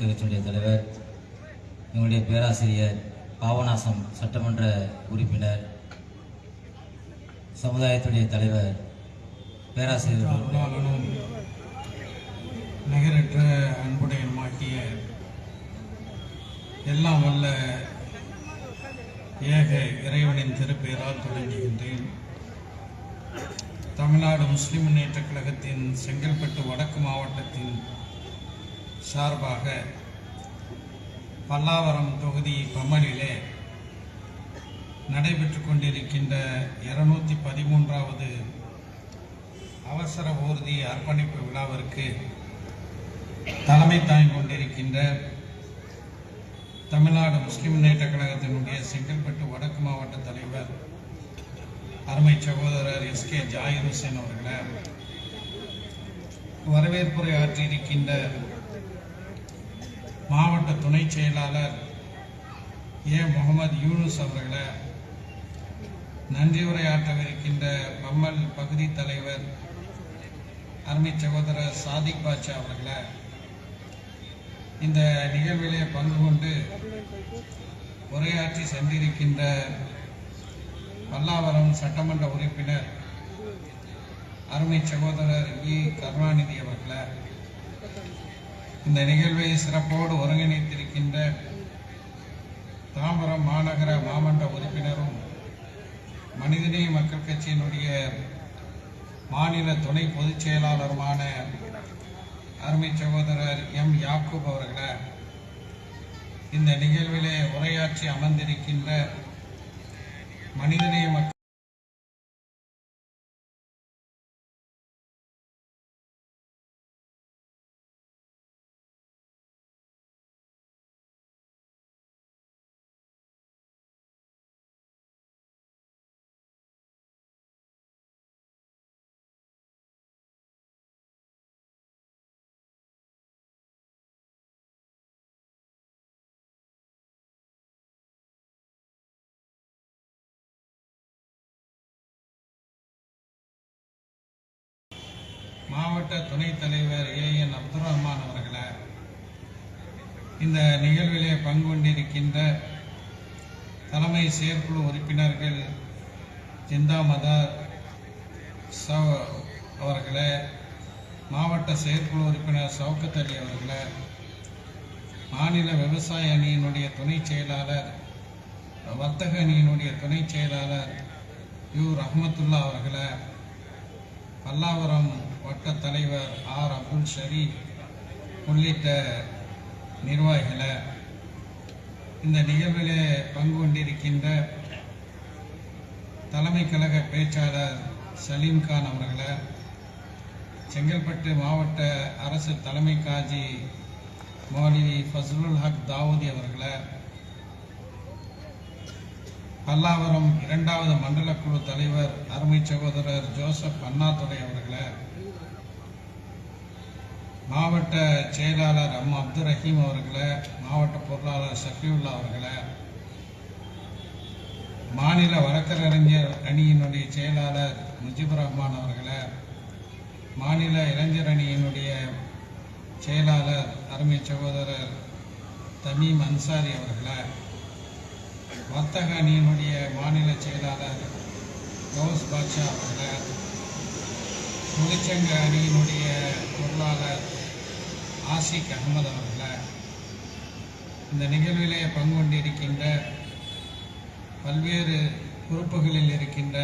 கட்சியுடைய தலைவர், எங்களுடைய பேராசிரியர், பாபநாசம் சட்டமன்ற உறுப்பினர், சமுதாயத்துடைய தலைவர், பேராசிரியர், நிகரற்ற அன்புடையமாக்கிய எல்லாம் வல்ல ஏக இறைவனின் திருப்பெயரால் தொடங்குகின்றேன். தமிழ்நாடு முஸ்லிம் முன்னேற்றக் கழகத்தின் செங்கல்பட்டு வடக்கு மாவட்டத்தின் சார்பாக பல்லாவரம் தொகுதி பம்மலிலே நடைபெற்று கொண்டிருக்கின்ற 213வது அவசர ஊர்தி அர்ப்பணிப்பு விழாவிற்கு தலைமை தாங்கி கொண்டிருக்கின்ற தமிழ்நாடு முஸ்லிம் முன்னேற்றக் கழகத்தினுடைய செங்கல்பட்டு வடக்கு மாவட்ட தலைவர் அருமை சகோதரர் எஸ்.கே. ஜாயிர் ஹுசேன் அவர்களை, வரவேற்புரை ஆற்றியிருக்கின்ற மாவட்ட துணை செயலாளர் முகமது யூனுஸ் அவர்களை, நன்றியுரையாற்றவிருக்கின்ற பம்மல் பகுதி தலைவர் அருமை சகோதரர் சாதிக் பாட்சா அவர்களை, இந்த நிகழ்விலே பங்கு கொண்டு உரையாற்றி சென்றிருக்கின்ற பல்லாவரம் சட்டமன்ற உறுப்பினர் அருமை சகோதரர் கருணாநிதி அவர்களை, இந்த நிகழ்வை சிறப்போடு ஒருங்கிணைத்திருக்கின்ற தாம்பரம் மாநகர மாமன்ற உறுப்பினரும் மனிதநேய மக்கள் கட்சியினுடைய மாநில துணை பொதுச் செயலாளருமான அருமை சகோதரர் யாக்கூப் அவர்களை, இந்த நிகழ்விலே உரையாற்றி அமர்ந்திருக்கின்ற மனிதநேய மக்கள் மாவட்ட துணைத் தலைவர் ஏஎன் அப்துல் ரஹ்மான் அவர்களை, இந்த நிகழ்விலே பங்கு கொண்டிருக்கின்ற தலைமை செயற்குழு உறுப்பினர்கள் ஜிந்தா மதார் அவர்களை, மாவட்ட செயற்குழு உறுப்பினர் சவுகத் அலி அவர்களை, மாநில விவசாய அணியினுடைய துணை செயலாளர், வர்த்தக அணியினுடைய துணை செயலாளர் ரஹ்மத்துல்லா அவர்களை, பல்லாவரம் வட்ட தலைவர் ஆர் அப்துல் ஷரீப் உள்ளிட்ட நிர்வாகிகளை, இந்த நிகழ்விலே பங்கு கொண்டிருக்கின்ற தலைமை கழக பேச்சாளர் சலீம் கான் அவர்களை, செங்கல்பட்டு மாவட்ட அரசு தலைமை காஜி மௌலவி ஃபஸ்லுல் ஹக் தாவூதி அவர்களை, பல்லாவரம் 2வது மண்டல குழு தலைவர் அருமை சகோதரர் ஜோசப் அண்ணாதுரை அவர்களை, மாவட்ட செயலாளர் அப்துல் ரஹீம் அவர்களை, மாவட்ட பொருளாளர் ஷஃபியுல்லா அவர்களை, மாநில வழக்கறிஞர் அணியினுடைய செயலாளர் முஜிபுர் ரஹ்மான் அவர்களை, மாநில இளைஞர் அணியினுடைய செயலாளர் அருமை சகோதரர் தமீம் அன்சாரி அவர்களை, வர்த்தக அணியினுடைய மாநில செயலாளர் கௌஸ் பாட்சா அவர்களை, தொழிற்சங்க அணியினுடைய பொருளாளர் ஆசிக் அகமது அவர்களை, இந்த நிகழ்விலே பங்கு கொண்டிருக்கின்ற பல்வேறு பொறுப்புகளில் இருக்கின்ற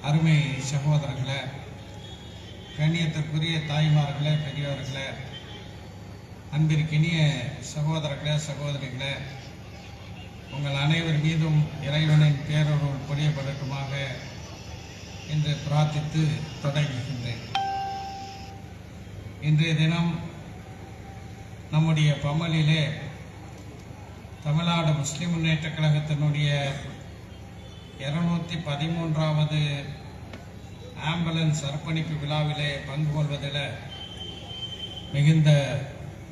அருமை சகோதரர்களை, கண்ணியத்திற்குரிய தாய்மார்களே, பெரியவர்களே, அன்பிற்கினிய சகோதரர்களே, சகோதரிகளே, உங்கள் அனைவர் மீதும் இறைவனின் பேரருள் புரியப்படட்டுமாக என்று பிரார்த்தித்து தொடங்குகின்றேன். இன்றைய தினம் நம்முடைய பம்மலிலே தமிழ்நாடு முஸ்லிம் முன்னேற்றக் கழகத்தினுடைய 213வது ஆம்புலன்ஸ் அர்ப்பணிப்பு விழாவிலே பங்கு கொள்வதில் மிகுந்த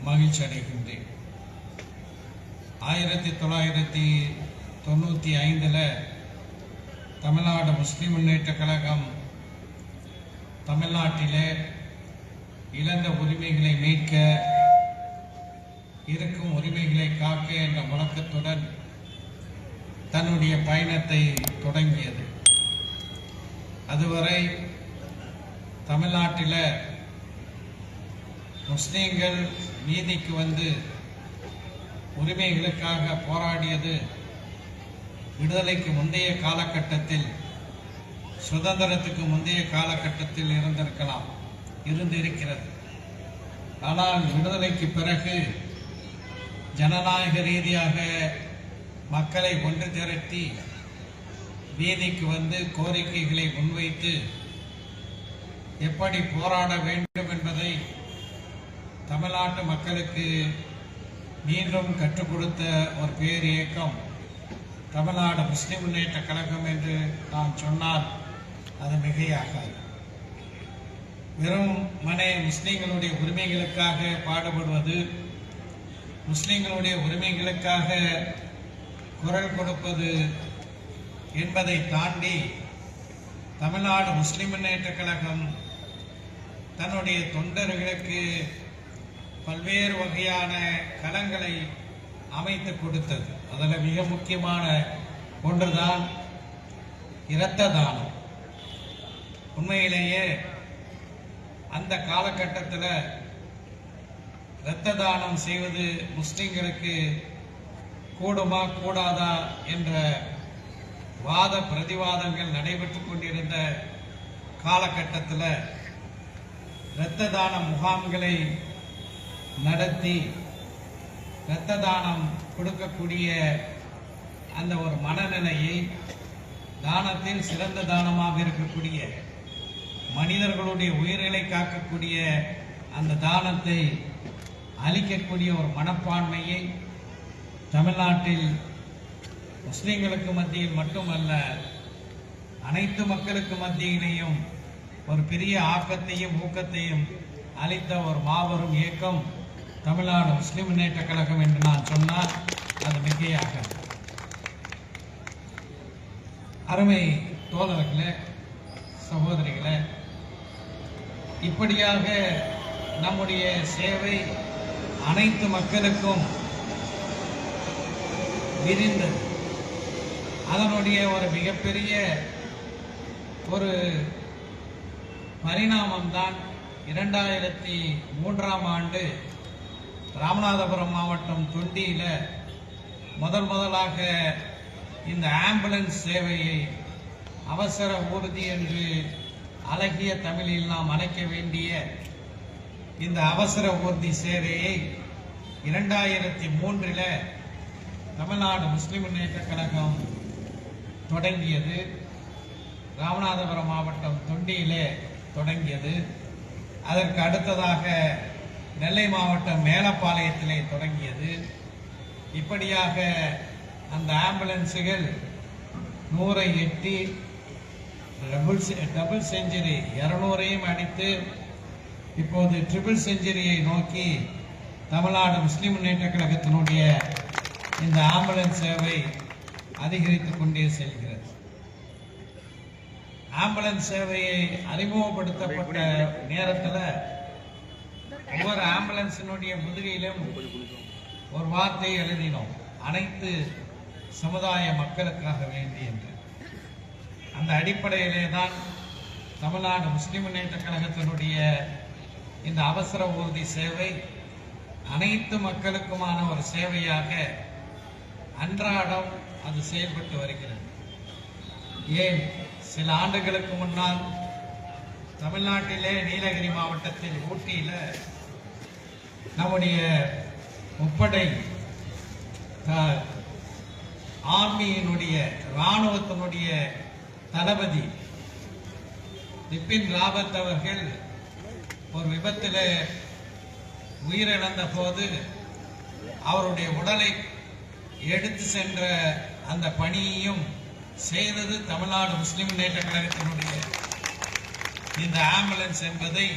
மகிழ்ச்சி அடைகின்றேன். 1995 தமிழ்நாடு முஸ்லிம் முன்னேற்றக் கழகம் தமிழ்நாட்டிலே இழந்த உரிமைகளை மீட்க இருக்கும் உரிமைகளை காக்க என்ற முழக்கத்துடன் தன்னுடைய பயணத்தை தொடங்கியது. அதுவரை தமிழ்நாட்டில் முஸ்லீம்கள் நீதிக்கு வந்து உரிமைகளுக்காக போராடியது விடுதலைக்கு முந்தைய காலகட்டத்தில், சுதந்திரத்துக்கு முந்தைய காலகட்டத்தில் இருந்திருக்கிறது. ஆனால் விடுதலைக்கு பிறகு ஜனநாயக ரீதியாக மக்களை ஒன்று திரட்டி வீதிக்கு வந்து கோரிக்கைகளை முன்வைத்து எப்படி போராட வேண்டும் என்பதை தமிழ்நாட்டு மக்களுக்கு மீண்டும் கற்றுக் கொடுத்த ஒரு பேர் இயக்கம் தமிழ்நாடு முஸ்லிம் முன்னேற்ற கழகம் என்று நாம் சொன்னால் அது மிகையாகாது. வெறும் முஸ்லிம்களுடைய உரிமைகளுக்காக பாடுபடுவது, முஸ்லிம்களுடைய உரிமைகளுக்காக குரல் கொடுப்பது என்பதை தாண்டி தமிழ்நாடு முஸ்லிம் முன்னேற்ற கழகம் தன்னுடைய தொண்டர்களுக்கு பல்வேறு வகையான களங்களை அமைத்து கொடுத்தது. அதில் மிக முக்கியமான ஒன்றுதான் இரத்த தானம். உண்மையிலேயே அந்த காலகட்டத்தில் இரத்த தானம் செய்வது முஸ்லிம்களுக்கு கூடுமா கூடாதா என்ற வாத பிரதிவாதங்கள் நடைபெற்று கொண்டிருந்த காலகட்டத்தில் இரத்த தான முகாம்களை நடத்தி இரத்த தானம் கொடுக்கக்கூடிய அந்த ஒரு மனநிலையை, தானத்தில் சிறந்த தானமாக இருக்கக்கூடிய மனிதர்களுடைய உயிர்களை காக்கக்கூடிய அந்த தானத்தை அளிக்கக்கூடிய ஒரு மனப்பான்மையை தமிழ்நாட்டில் முஸ்லிம்களுக்கு மத்தியில் மட்டுமல்ல, அனைத்து மக்களுக்கு மத்தியிலேயும் ஒரு பெரிய ஆக்கத்தையும் ஊக்கத்தையும் அளித்த ஒரு மாபெரும் இயக்கம் தமிழ்நாடு முஸ்லிம் முன்னேற்ற கழகம் என்று நான் சொன்னால் அது மிகையாக. அருமை தோழர்களே, சகோதரிகளே, இப்படியாக நம்முடைய சேவை அனைத்து மக்களுக்கும் விரிந்தது. அதனுடைய ஒரு மிகப்பெரிய ஒரு பரிணாமம்தான் 2003ஆம் ஆண்டு ராமநாதபுரம் மாவட்டம் தொண்டியில் முதலாக இந்த ஆம்புலன்ஸ் சேவையை, அவசர ஊர்தி என்று அழகிய தமிழில் நாம் அழைக்க வேண்டிய இந்த அவசர ஊர்தி சேவையை 2003 தமிழ்நாடு முஸ்லிம் முன்னேற்ற கழகம் தொடங்கியது. ராமநாதபுரம் மாவட்டம் தொண்டியிலே தொடங்கியது. அதற்கு அடுத்ததாக நெல்லை மாவட்டம் மேலப்பாளையத்திலே தொடங்கியது. இப்படியாக அந்த ஆம்புலன்ஸுகள் 100 எட்டி டபுள் செஞ்சுரி 200ஐயும் அடித்து இப்போது ட்ரிபிள் செஞ்சுரியை நோக்கி தமிழ்நாடு முஸ்லிம் முன்னேற்ற கழகத்தினுடைய இந்த ஆம்புலன்ஸ் சேவை அதிகரித்துக் கொண்டே செல்கிறது. ஆம்புலன்ஸ் சேவையை அறிமுகப்படுத்தப்பட்ட நேரத்தில் ஒவ்வொரு ஆம்புலன்ஸினுடைய முதுகையிலும் ஒரு வார்த்தை எழுதினோம், அனைத்து சமுதாய மக்களுக்காக வேண்டி என்று. அந்த அடிப்படையிலே தான் தமிழ்நாடு முஸ்லிம் முன்னேற்ற கழகத்தினுடைய இந்த அவசர ஊர்தி சேவை அனைத்து மக்களுக்குமான ஒரு சேவையாக அன்றாடம் அது செயல்பட்டு வருகிறது. ஏன், சில ஆண்டுகளுக்கு முன்னால் தமிழ்நாட்டிலே நீலகிரி மாவட்டத்தில் ஊட்டியில் நம்முடைய முப்படை ஆர்மியினுடைய இராணுவத்தினுடைய தளபதி பிபின் ராவத் அவர்கள் ஒரு விபத்தில் உயிரிழந்த போது அவருடைய உடலை எடுத்து சென்ற அந்த பணியையும் செய்தது தமிழ்நாடு முஸ்லிம் முன்னேற்ற கழகத்தினுடைய இந்த ஆம்புலன்ஸ் என்பதை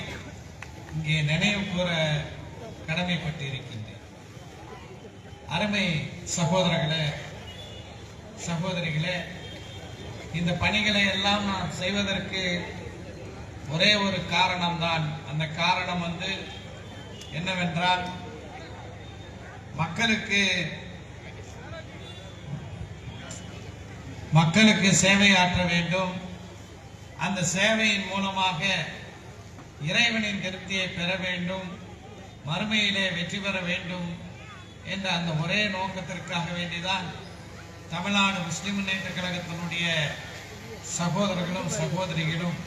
இங்கே நினைவு கூற கடமைப்பட்டு இருக்கின்றேன். அருமை சகோதரர்களே, சகோதரிகளே, இந்த பணிகளை எல்லாம் நான் செய்வதற்கு ஒரே ஒரு காரணம்தான். அந்த காரணம் என்னவென்றால், மக்களுக்கு சேவை ஆற்ற வேண்டும். அந்த சேவையின் மூலமாக இறைவனின் திருப்தியை பெற வேண்டும், மறுமையிலே வெற்றி பெற வேண்டும் என்ற அந்த ஒரே நோக்கத்திற்காக வேண்டிதான் தமிழ்நாடு முஸ்லிம் முன்னேற்ற கழகத்தினுடைய சகோதரர்களும் சகோதரிகளும்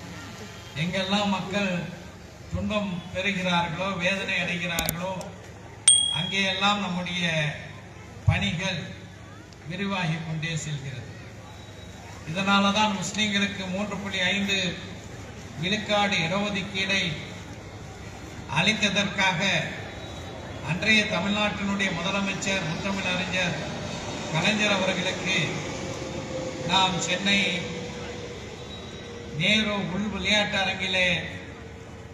எங்கெல்லாம் மக்கள் துன்பம் பெறுகிறார்களோ, வேதனை அடைகிறார்களோ, அங்கேயெல்லாம் நம்முடைய பணிகள் விரிவாகி கொண்டே செல்கிறது. இதனால தான் முஸ்லிம்களுக்கு 3.5 விழுக்காடு இடஒதுக்கீடை அளித்ததற்காக அன்றைய தமிழ்நாட்டினுடைய முதலமைச்சர் முத்தமிழ் அறிஞர் கலைஞர் அவர்களுக்கு நாம் சென்னை நேரு உள் விளையாட்டு அரங்கிலே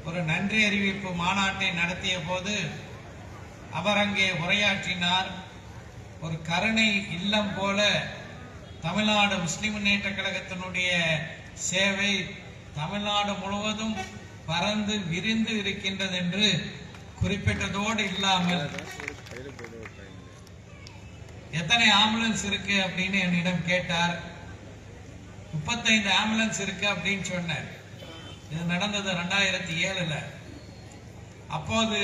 ஒரு நன்றி அறிவிப்பு மாநாட்டை நடத்திய போது அவர் அங்கே உரையாற்றினார். ஒரு கருணை இல்லம் போல தமிழ்நாடு முஸ்லிம் முன்னேற்ற கழகத்தினுடைய சேவை தமிழ்நாடு முழுவதும் பறந்து விரிந்து இருக்கின்றது என்று குறிப்பிட்டதோடு இல்லாமல் எத்தனை ஆம்புலன்ஸ் இருக்கு அப்படின்னு என்னிடம் கேட்டார். 35 ஆம்புலன்ஸ் இருக்கு அப்படின்னு சொன்னார். இது நடந்தது 2007. அப்போது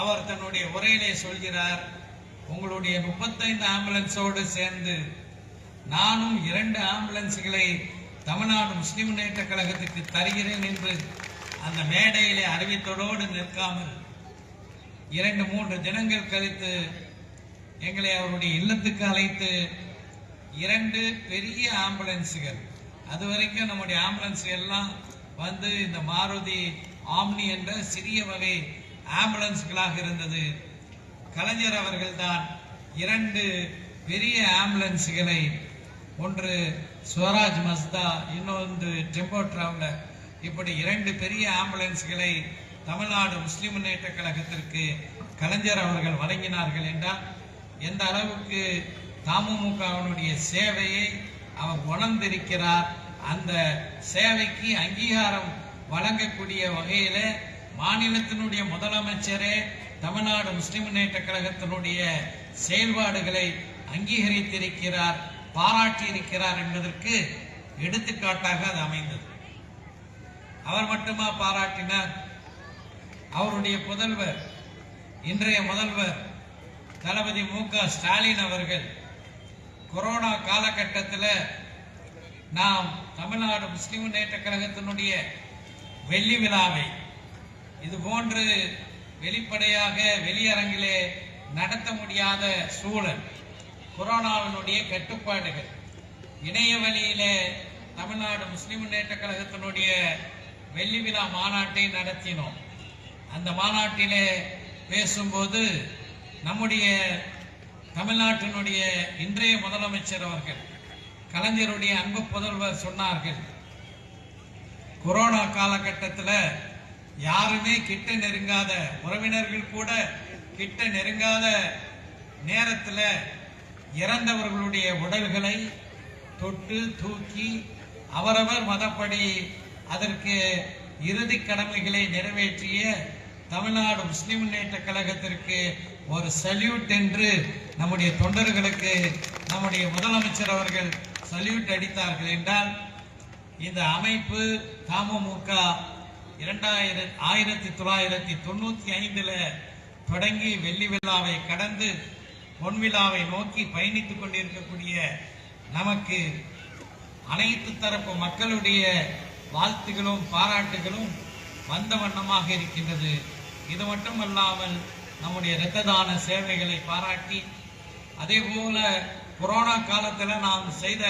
அவர் தன்னுடைய உரையிலே சொல்கிறார், உங்களுடைய 35 ஆம்புலன்ஸோடு சேர்ந்து நானும் 2 ஆம்புலன்ஸ்களை தமிழ்நாடு முஸ்லிம் முன்னேற்ற கழகத்துக்கு தருகிறேன் என்று அந்த மேடையிலே அறிவித்ததோடு நிற்காமல் 2-3 தினங்கள் கழித்து எங்களை அவருடைய இல்லத்துக்கு அழைத்து 2 பெரிய ஆம்புலன்ஸுகள், அது வரைக்கும் நம்முடைய ஆம்புலன்ஸ் எல்லாம் வந்து இந்த மாருதி ஆம்னி என்ற சிறிய வகை ஆம்புலன்ஸ்களாக இருந்தது. கலைஞர் அவர்கள் தான் 2 பெரிய ஆம்புலன்ஸ்களை, ஒன்று ஸ்வராஜ் மஸ்தா, இன்னொன்று டெம்போ டிராவலர், இப்படி 2 பெரிய ஆம்புலன்ஸ்களை தமிழ்நாடு முஸ்லிம் முன்னேற்ற கழகத்திற்கு கலைஞர் அவர்கள் வழங்கினார்கள் என்றால் எந்த அளவுக்கு தமுமுகவினுடைய சேவையை அவர் உணர்ந்திருக்கிறார். அந்த சேவைக்கு அங்கீகாரம் வழங்கக்கூடிய வகையில மாநிலத்தினுடைய முதலமைச்சரே தமிழ்நாடு முஸ்லிம் முன்னேற்ற கழகத்தினுடைய செயல்பாடுகளை அங்கீகரித்திருக்கிறார், பாராட்டி இருக்கிறார் என்பதற்கு எடுத்துக்காட்டாக அது அமைந்தது. அவர் மட்டுமா பாராட்டினார்? அவருடைய புதல்வர், இன்றைய முதல்வர் தளபதி மு.க. ஸ்டாலின் அவர்கள் கொரோனா காலகட்டத்தில் நாம் தமிழ்நாடு முஸ்லிம் முன்னேற்ற கழகத்தினுடைய வெள்ளி விழாவை இது போன்று வெளிப்படையாக வெளியரங்கிலே நடத்த முடியாத சூழல், கொரோனாவினுடைய கட்டுப்பாடுகள், இணைய வழியிலே தமிழ்நாடு முஸ்லிம் முன்னேற்ற கழகத்தினுடைய வெள்ளி விழா மாநாட்டை நடத்தினோம். அந்த மாநாட்டிலே பேசும்போது நம்முடைய தமிழ்நாட்டினுடைய இன்றைய முதலமைச்சர் அவர்கள் கலைஞருடைய அன்பு புதல்வர் சொன்னார்கள், கொரோனா காலகட்டத்தில் யாருமே கிட்ட நெருங்காத, உறவினர்கள் கூட கிட்ட நெருங்காத நேரத்தில் இறந்தவர்களுடைய உடல்களை தொட்டு தூக்கி அவரவர் மதப்படி அதற்கு இறுதி கடமைகளை நிறைவேற்றிய தமிழ்நாடு முஸ்லிம் முன்னேற்ற கழகத்திற்கு ஒரு சல்யூட் என்று நம்முடைய தொண்டர்களுக்கு நம்முடைய முதலமைச்சர் அவர்கள் சல்யூட் அடித்தார்கள் என்றால் இந்த அமைப்பு தமுமுக 1995 தொடங்கி வெள்ளி விழாவை கடந்து பொன் விழாவை நோக்கி பயணித்துக் கொண்டிருக்கக்கூடிய நமக்கு அனைத்து தரப்பு மக்களுடைய வாழ்த்துகளும் பாராட்டுகளும் வந்த வண்ணமாக இருக்கின்றது. இது மட்டுமல்லாமல் நம்முடைய இரத்த தான சேவைகளை பாராட்டி, அதே போல கொரோனா காலத்தில் நாம் செய்த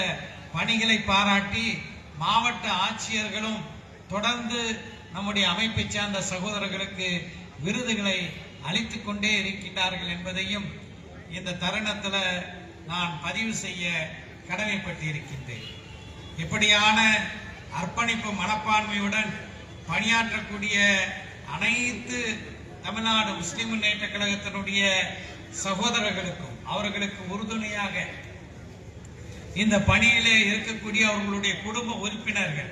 பணிகளை பாராட்டி மாவட்ட ஆட்சியர்களும் தொடர்ந்து நம்முடைய அமைப்பை சார்ந்த சகோதரர்களுக்கு விருதுகளை அளித்துக் கொண்டே இருக்கின்றார்கள் என்பதையும் இந்த தருணத்தில் நான் பதிவு செய்ய கடமைப்பட்டு இருக்கின்றேன். இப்படியான அர்ப்பணிப்பு மனப்பான்மையுடன் பணியாற்றக்கூடிய அனைத்து தமிழ்நாடு முஸ்லிம் முன்னேற்ற கழகத்தினுடைய சகோதரர்களுக்கும் அவர்களுக்கு உறுதுணையாக இந்த பணியிலே இருக்கக்கூடிய அவர்களுடைய குடும்ப உறுப்பினர்கள்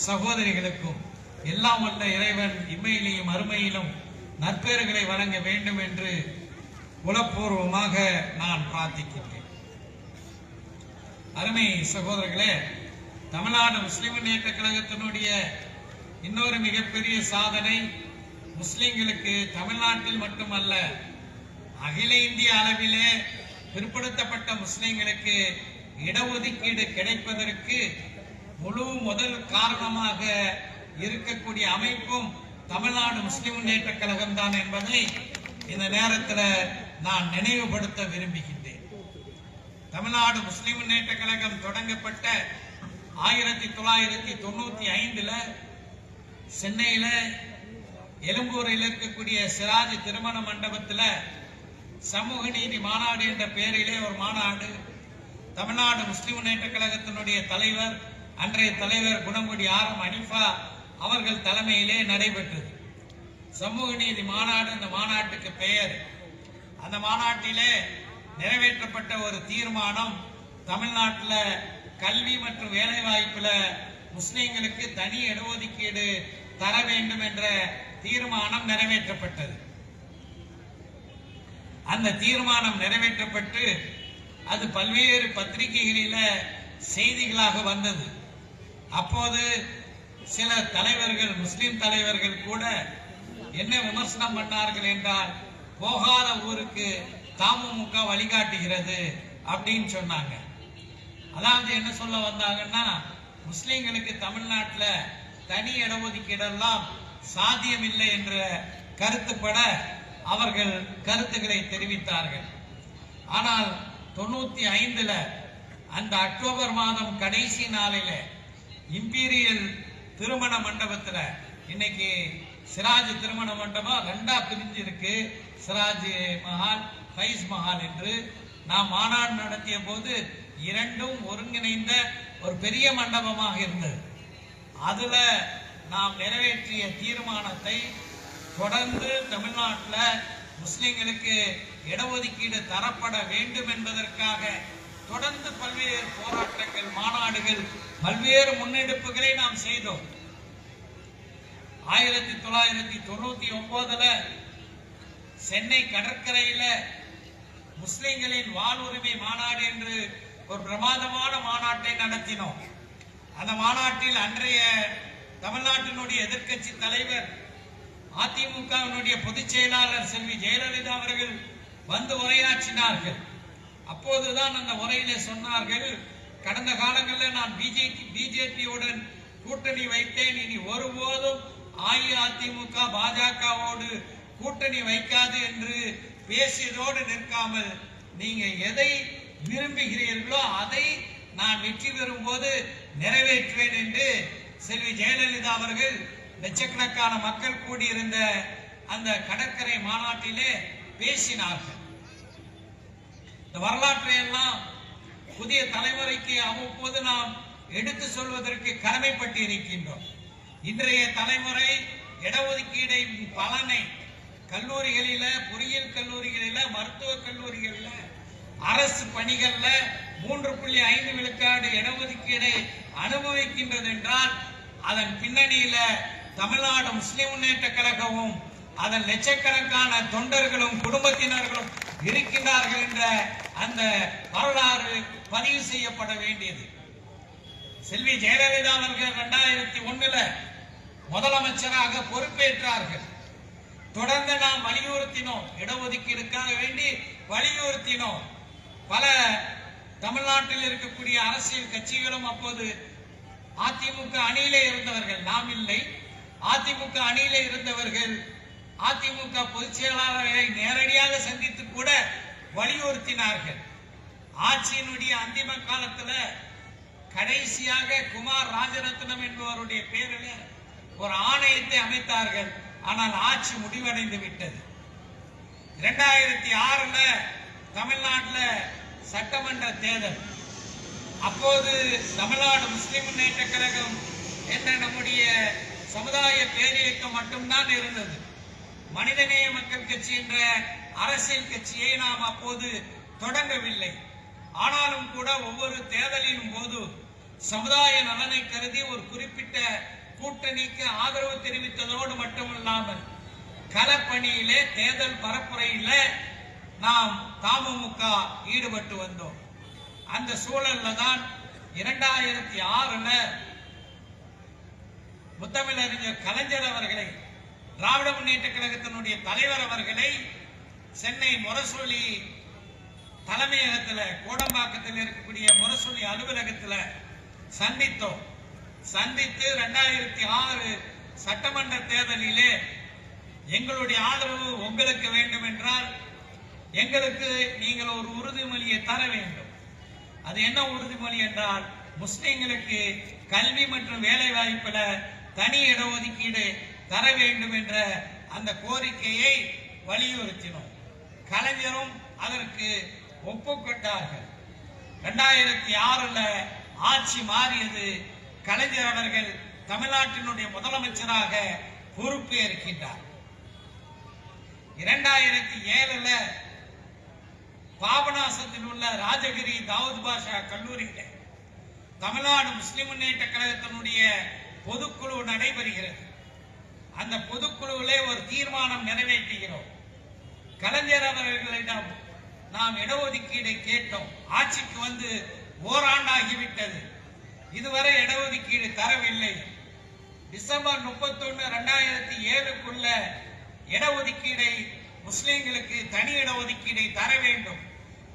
சகோதரிகளுக்கும் எல்லாம் வல்ல இறைவன் இம்மையிலும் அருமையிலும் நற்பெயர்களை வழங்க வேண்டும் என்று உளப்பூர்வமாக நான் பிரார்த்திக்கின்றேன். அருமை சகோதரர்களே, தமிழ்நாடு முஸ்லிம் முன்னேற்ற கழகத்தினுடைய இன்னொரு மிகப்பெரிய சாதனை, முஸ்லிம்களுக்கு தமிழ்நாட்டில் மட்டுமல்ல அகில இந்திய அளவிலே பிற்படுத்தப்பட்ட முஸ்லிம்களுக்கு இடஒதுக்கீடு கிடைப்பதற்கு முதல் காரணமாக இருக்கக்கூடிய அமைப்பும் தமிழ்நாடு முஸ்லிம் முன்னேற்ற கழகம் தான் என்பதை இந்த நேரத்தில் நான் நினைவுபடுத்த விரும்புகின்றேன். தமிழ்நாடு முஸ்லிம் முன்னேற்ற கழகம் தொடங்கப்பட்ட 1995 சென்னையில எழும்பூரில் இருக்கக்கூடிய சிராஜ் திருமண மண்டபத்தில் சமூக நீதி மாநாடு என்ற பெயரிலே ஒரு மாநாடு தமிழ்நாடு முஸ்லிம் முன்னேற்ற கழகத்தினுடைய தலைவர், அன்றைய தலைவர் குணங்குடி ஆரம் அனிஃபா அவர்கள் தலைமையிலே நடைபெற்றது. சமூக நீதி மாநாடு அந்த மாநாட்டுக்கு பெயர். அந்த மாநாட்டிலே நிறைவேற்றப்பட்ட ஒரு தீர்மானம், தமிழ்நாட்டில் கல்வி மற்றும் வேலை வாய்ப்புல முஸ்லிம்களுக்கு தனி இடஒதுக்கீடு தர வேண்டும் என்ற தீர்மானம் நிறைவேற்றப்பட்டது. அந்த தீர்மானம் நிறைவேற்றப்பட்டு அது பல்வேறு பத்திரிகைகளில செய்திகளாக வந்தது. அப்போது சில தலைவர்கள், முஸ்லிம் தலைவர்கள் கூட என்ன விமர்சனம் பண்ணார்கள் என்றால், போகாத ஊருக்கு தமுமுக வழிகாட்டுகிறது அப்படின்னு சொன்னாங்க. அதாவது என்ன சொல்ல வந்தாங்கன்னா, முஸ்லிம்களுக்கு தமிழ்நாட்டில் தனி இடஒதுக்கீடெல்லாம் சாத்தியமில்லை என்ற கருத்துப்பட அவர்கள் கருத்துக்களை தெரிவித்தார்கள். ஆனால் 95 அந்த அக்டோபர் மாதம் கடைசி நாளில் இம்பீரியல் திருமண மண்டபத்தில், இன்னைக்கு சிராஜ் திருமண மண்டபம் 2ஆ பிரிஞ்சு இருக்கு, சிராஜ் மஹால், ஃபைஸ் மஹால் என்று. நாம் மாநாடு நடத்திய போது இரண்டும் ஒருங்கிணைந்த ஒரு பெரிய மண்டபமாக இருந்தது. அதுல நாம் நிறைவேற்றிய தீர்மானத்தை தொடர்ந்து தமிழ்நாட்டில் முஸ்லிம்களுக்கு இடஒதுக்கீடு தரப்பட வேண்டும் என்பதற்காக தொடர்ந்து பல்வேறு போராட்டங்கள், மாநாடுகள், பல்வேறு முன்னெடுப்புகளை நாம் செய்தோம். 1999 சென்னை கடற்கரையில முஸ்லிம்களின் வாழ்வுரிமை மாநாடு என்று ஒரு பிரமாதமான மாநாட்டை நடத்தினோம். அந்த மாநாட்டில் அன்றைய தமிழ்நாட்டினுடைய எதிர்க்கட்சி தலைவர், அதிமுகவினுடைய பொதுச் செயலாளர் செல்வி ஜெயலலிதா அவர்கள் வந்து உரையாற்றினார்கள். அப்போதுதான் அந்த உரையிலே சொன்னார்கள், கடந்த காலங்களில் நான் பிஜேபியுடன் கூட்டணி வைத்தேன், இனி ஒருபோதும் அஇஅதிமுக பாஜகவோடு கூட்டணி வைக்காது என்று பேசியதோடு நிற்காமல், நீங்க எதை விரும்புகிறீர்களோ அதை நான் வெற்றி பெறும் போது நிறைவேற்றுவேன் என்று செல்வி ஜெயலலிதா அவர்கள் லட்சக்கணக்கான மக்கள் கூடியிருந்த அந்த கடற்கரை மாநாட்டிலே பேசினார்கள். இந்த வரலாற்றை எல்லாம் புதிய தலைமுறைக்கு அவ்வப்போது நாம் எடுத்து சொல்வதற்கு கடமைப்பட்டு இருக்கின்றோம். இன்றைய தலைமுறை இடஒதுக்கீடை பலனை கல்லூரிகளில, பொறியியல் கல்லூரிகளில, மருத்துவக் கல்லூரிகளில, அரசு பணிகள்ல 3.5 விழுக்காடு இடஒதுக்கீடை அனுபவிக்கின்றது என்றால் அதன் பின்னணியில தமிழ்நாடு முஸ்லிம் முன்னேற்ற கழகமும் அதன் லட்சக்கணக்கான தொண்டர்களும் குடும்பத்தினர்களும் இருக்கின்றார்கள் என்ற அந்த வரலாறு பதிவு செய்யப்பட வேண்டியது. செல்வி ஜெயலலிதா அவர்கள் 2001 முதலமைச்சராக பொறுப்பேற்றார்கள். தொடர்ந்து நாம் வலியுறுத்தினோம், இடஒதுக்கீடுக்காக வேண்டி வலியுறுத்தினோம். பல தமிழ்நாட்டில் இருக்கக்கூடிய அரசியல் கட்சிகளும் அப்போது அதிமுக அணியிலே இருந்தவர்கள், நாம் இல்லை, அதிமுக அணியிலே இருந்தவர்கள் அதிமுக பொதுச் செயலாளர்களை நேரடியாக சந்தித்து கூட வலியுறுத்தினார்கள். ஆட்சியினுடைய அந்திம காலத்தில் கடைசியாக குமார் ராஜரத்னம் என்பவருடைய பேரில் ஒரு ஆணையத்தை அமைத்தார்கள். ஆனால் ஆட்சி முடிவடைந்து விட்டது. 2006 தமிழ்நாட்டில் சட்டமன்ற தேர்தல். அப்போது தமிழ்நாடு முஸ்லிம் முன்னேற்ற கழகம் என்ற நம்முடைய சமுதாய பேரியக்கம் மட்டும்தான் இருந்தது. மனிதநேய மக்கள் கட்சி என்ற அரசியல் கட்சியை நாம் அப்போது தொடங்கவில்லை. ஆனாலும் கூட ஒவ்வொரு தேர்தலின் போது சமுதாய நலனை கருதி ஒரு குறிப்பிட்ட கூட்டணிக்கு ஆதரவு தெரிவித்ததோடு மட்டுமல்லாமல் களப்பணியிலே, தேர்தல் பரப்புரையில நாம் தமுமுக ஈடுபட்டு வந்தோம். அந்த சூழல்ல தான் 2006ல முத்தமிழறிஞர் கலைஞர் அவர்களை, திராவிட முன்னேற்ற கழகத்தினுடைய தலைவர் அவர்களை சென்னை முரசொலி தலைமையகத்தில், கோடம்பாக்கத்தில் இருக்கக்கூடிய முரசொலி அலுவலகத்தில் சந்தித்தோம். சந்தித்து 2006 சட்டமன்ற தேர்தலிலே எங்களுடைய ஆதரவு உங்களுக்கு வேண்டும் என்றால் எங்களுக்கு நீங்கள் ஒரு உறுதிமொழியை தர வேண்டும். அது என்ன உறுதிமொழி என்றால், முஸ்லிம்களுக்கு கல்வி மற்றும் வேலை வாய்ப்புல தனி இடஒதுக்கீடு தர வேண்டும் என்ற அந்த கோரிக்கையை வலியுறுத்தினோம். கலைஞரும் அதற்கு ஒப்புக்கொண்டார்கள். 2006ல ஆட்சி மாறியது. கலைஞர் அவர்கள் தமிழ்நாட்டினுடைய முதலமைச்சராக பொறுப்பேற்கின்றார். 2007ல பாபநாசத்தில் உள்ள ராஜகிரி தாவூத் பாஷா கல்லூரியில் தமிழ்நாடு முஸ்லிம் முன்னேற்ற கழகத்தினுடைய பொதுக்குழு நடைபெறுகிறது. அந்த பொதுக்குழுவிலே ஒரு தீர்மானம் நிறைவேற்றுகிறோம். கலைஞர் அவர்களிடம் நாம் இடஒதுக்கீடை கேட்டோம். ஆட்சிக்கு வந்து ஓராண்டாகிவிட்டது, இதுவரை இடஒதுக்கீடு தரவில்லை. டிசம்பர் 31, 2007க்குள்ள இடஒதுக்கீடை, முஸ்லிம்களுக்கு தனி இடஒதுக்கீடை தர வேண்டும்.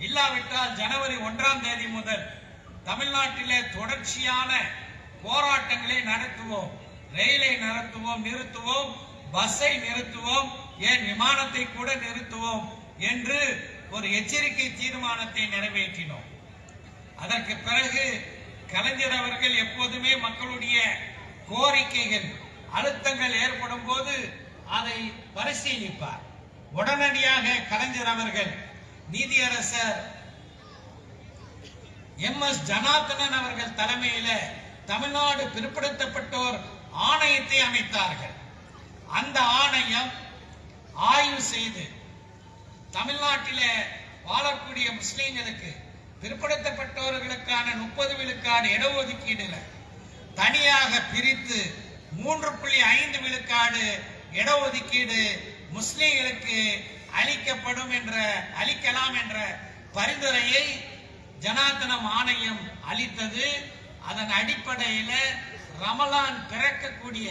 இல்லாவிட்டால் ஜனவரி 1ஆம் தேதி முதல் தமிழ்நாட்டிலே தொடர்ச்சியான போராட்டங்களை நடத்துவோம். ரயிலை நிறுத்துவோம், பஸ்ஸை நிறுத்துவோம், ஏன் விமானத்தை கூட நிறுத்துவோம் என்று ஒரு எச்சரிக்கை தீர்மானத்தை நிறைவேற்றினோம். அதற்கு பிறகு கலைஞர் அவர்கள் எப்போதுமே மக்களுடைய கோரிக்கைகள், அழுத்தங்கள் ஏற்படும் போது அதை பரிசீலிப்பார். உடனடியாக கலைஞர் அவர்கள் நீதியரசர் MS ஜனார்த்தனன் அவர்கள் தலைமையில தமிழ்நாடு பிற்படுத்தப்பட்டோர் ஆணையத்தை அமைத்தார்கள். அந்த ஆணையம் ஆய்வு செய்து தமிழ்நாட்டிலே வாழக்கூடிய முஸ்லிம்களுக்கு, பிற்படுத்தப்பட்டவர்களுக்கான 30 விழுக்காடு இடஒதுக்கீடுல தனியாக பிரித்து 3.5 விழுக்காடு இடஒதுக்கீடு முஸ்லிம்களுக்கு அளிக்கலாம் என்ற பரிந்துரையை ஜனார்த்தனம் ஆணையம் அளித்தது. அதன் அடிப்படையில் ரமலான் பிறக்கக்கூடிய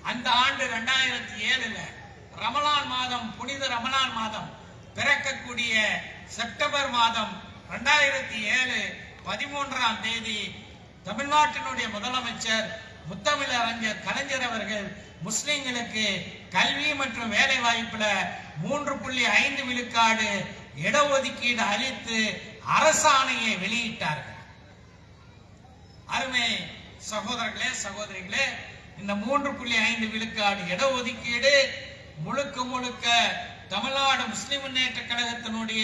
அந்த ஆண்டு 2007ல ரமலான் மாதம், புனித ரமலான் மாதம் பிறக்கக்கூடிய செப்டம்பர் மாதம் 2007 13ஆம் தேதி தமிழ்நாட்டினுடைய முதலமைச்சர் முத்தமிழறிஞர் கலைஞர் அவர்கள் முஸ்லிம்களுக்கு கல்வி மற்றும் வேலை வாய்ப்புல 3.5 விழுக்காடு இடஒதுக்கீடு அளித்து அரசாணையை வெளியிட்டார்கள். அருமை சகோதரர்களே, சகோதரிகளே, இந்த 3.5 விழுக்காடு இடஒதுக்கீடு முழுக்க முழுக்க தமிழ்நாடு முஸ்லிம் முன்னேற்ற கழகத்தினுடைய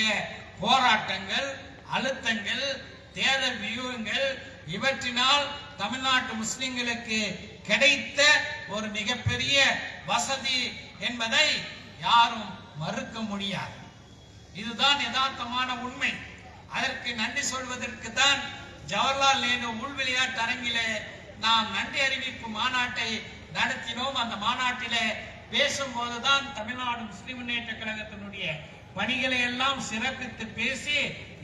போராட்டங்கள், அழுத்தங்கள், தேர்தல் வியூகங்கள், இவற்றினால் தமிழ்நாட்டு முஸ்லிம்களுக்கு கிடைத்த ஒரு மிகப்பெரிய வசதி என்பதை யாரும் மறுக்க முடியாது. இதுதான் யதார்த்தமான உண்மை. அதற்கு நன்றி சொல்வதற்கு தான் ஜவஹர்லால் நேரு உள் விளையாட்டு அரங்கிலே நாம் நன்றி அறிவிப்பு மாநாட்டை நடத்தினோம். அந்த மாநாட்டிலே பேசும்போதுதான் தமிழ்நாடு முஸ்லிம் முன்னேற்ற கழகத்தினுடைய பணிகளை எல்லாம் சிறப்பித்து பேசி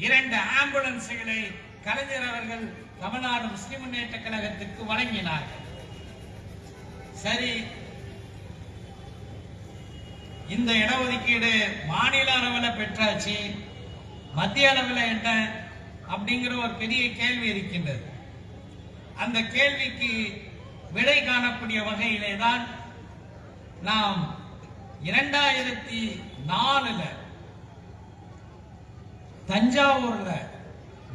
2 ஆம்புலன்ஸ்களை கலைஞர் அவர்கள் தமிழ்நாடு முஸ்லிம் முன்னேற்ற கழகத்துக்கு வழங்கினார்கள். சரி, இந்த இடஒதுக்கீடு மாநில அளவில் பெற்றாச்சு, மத்திய அளவில் என்ன அப்படிங்கிற ஒரு பெரிய கேள்வி இருக்கின்றது. அந்த கேள்விக்கு விடை காணக்கூடிய வகையிலே தான் நாம் 2004ல தஞ்சாவூர்ல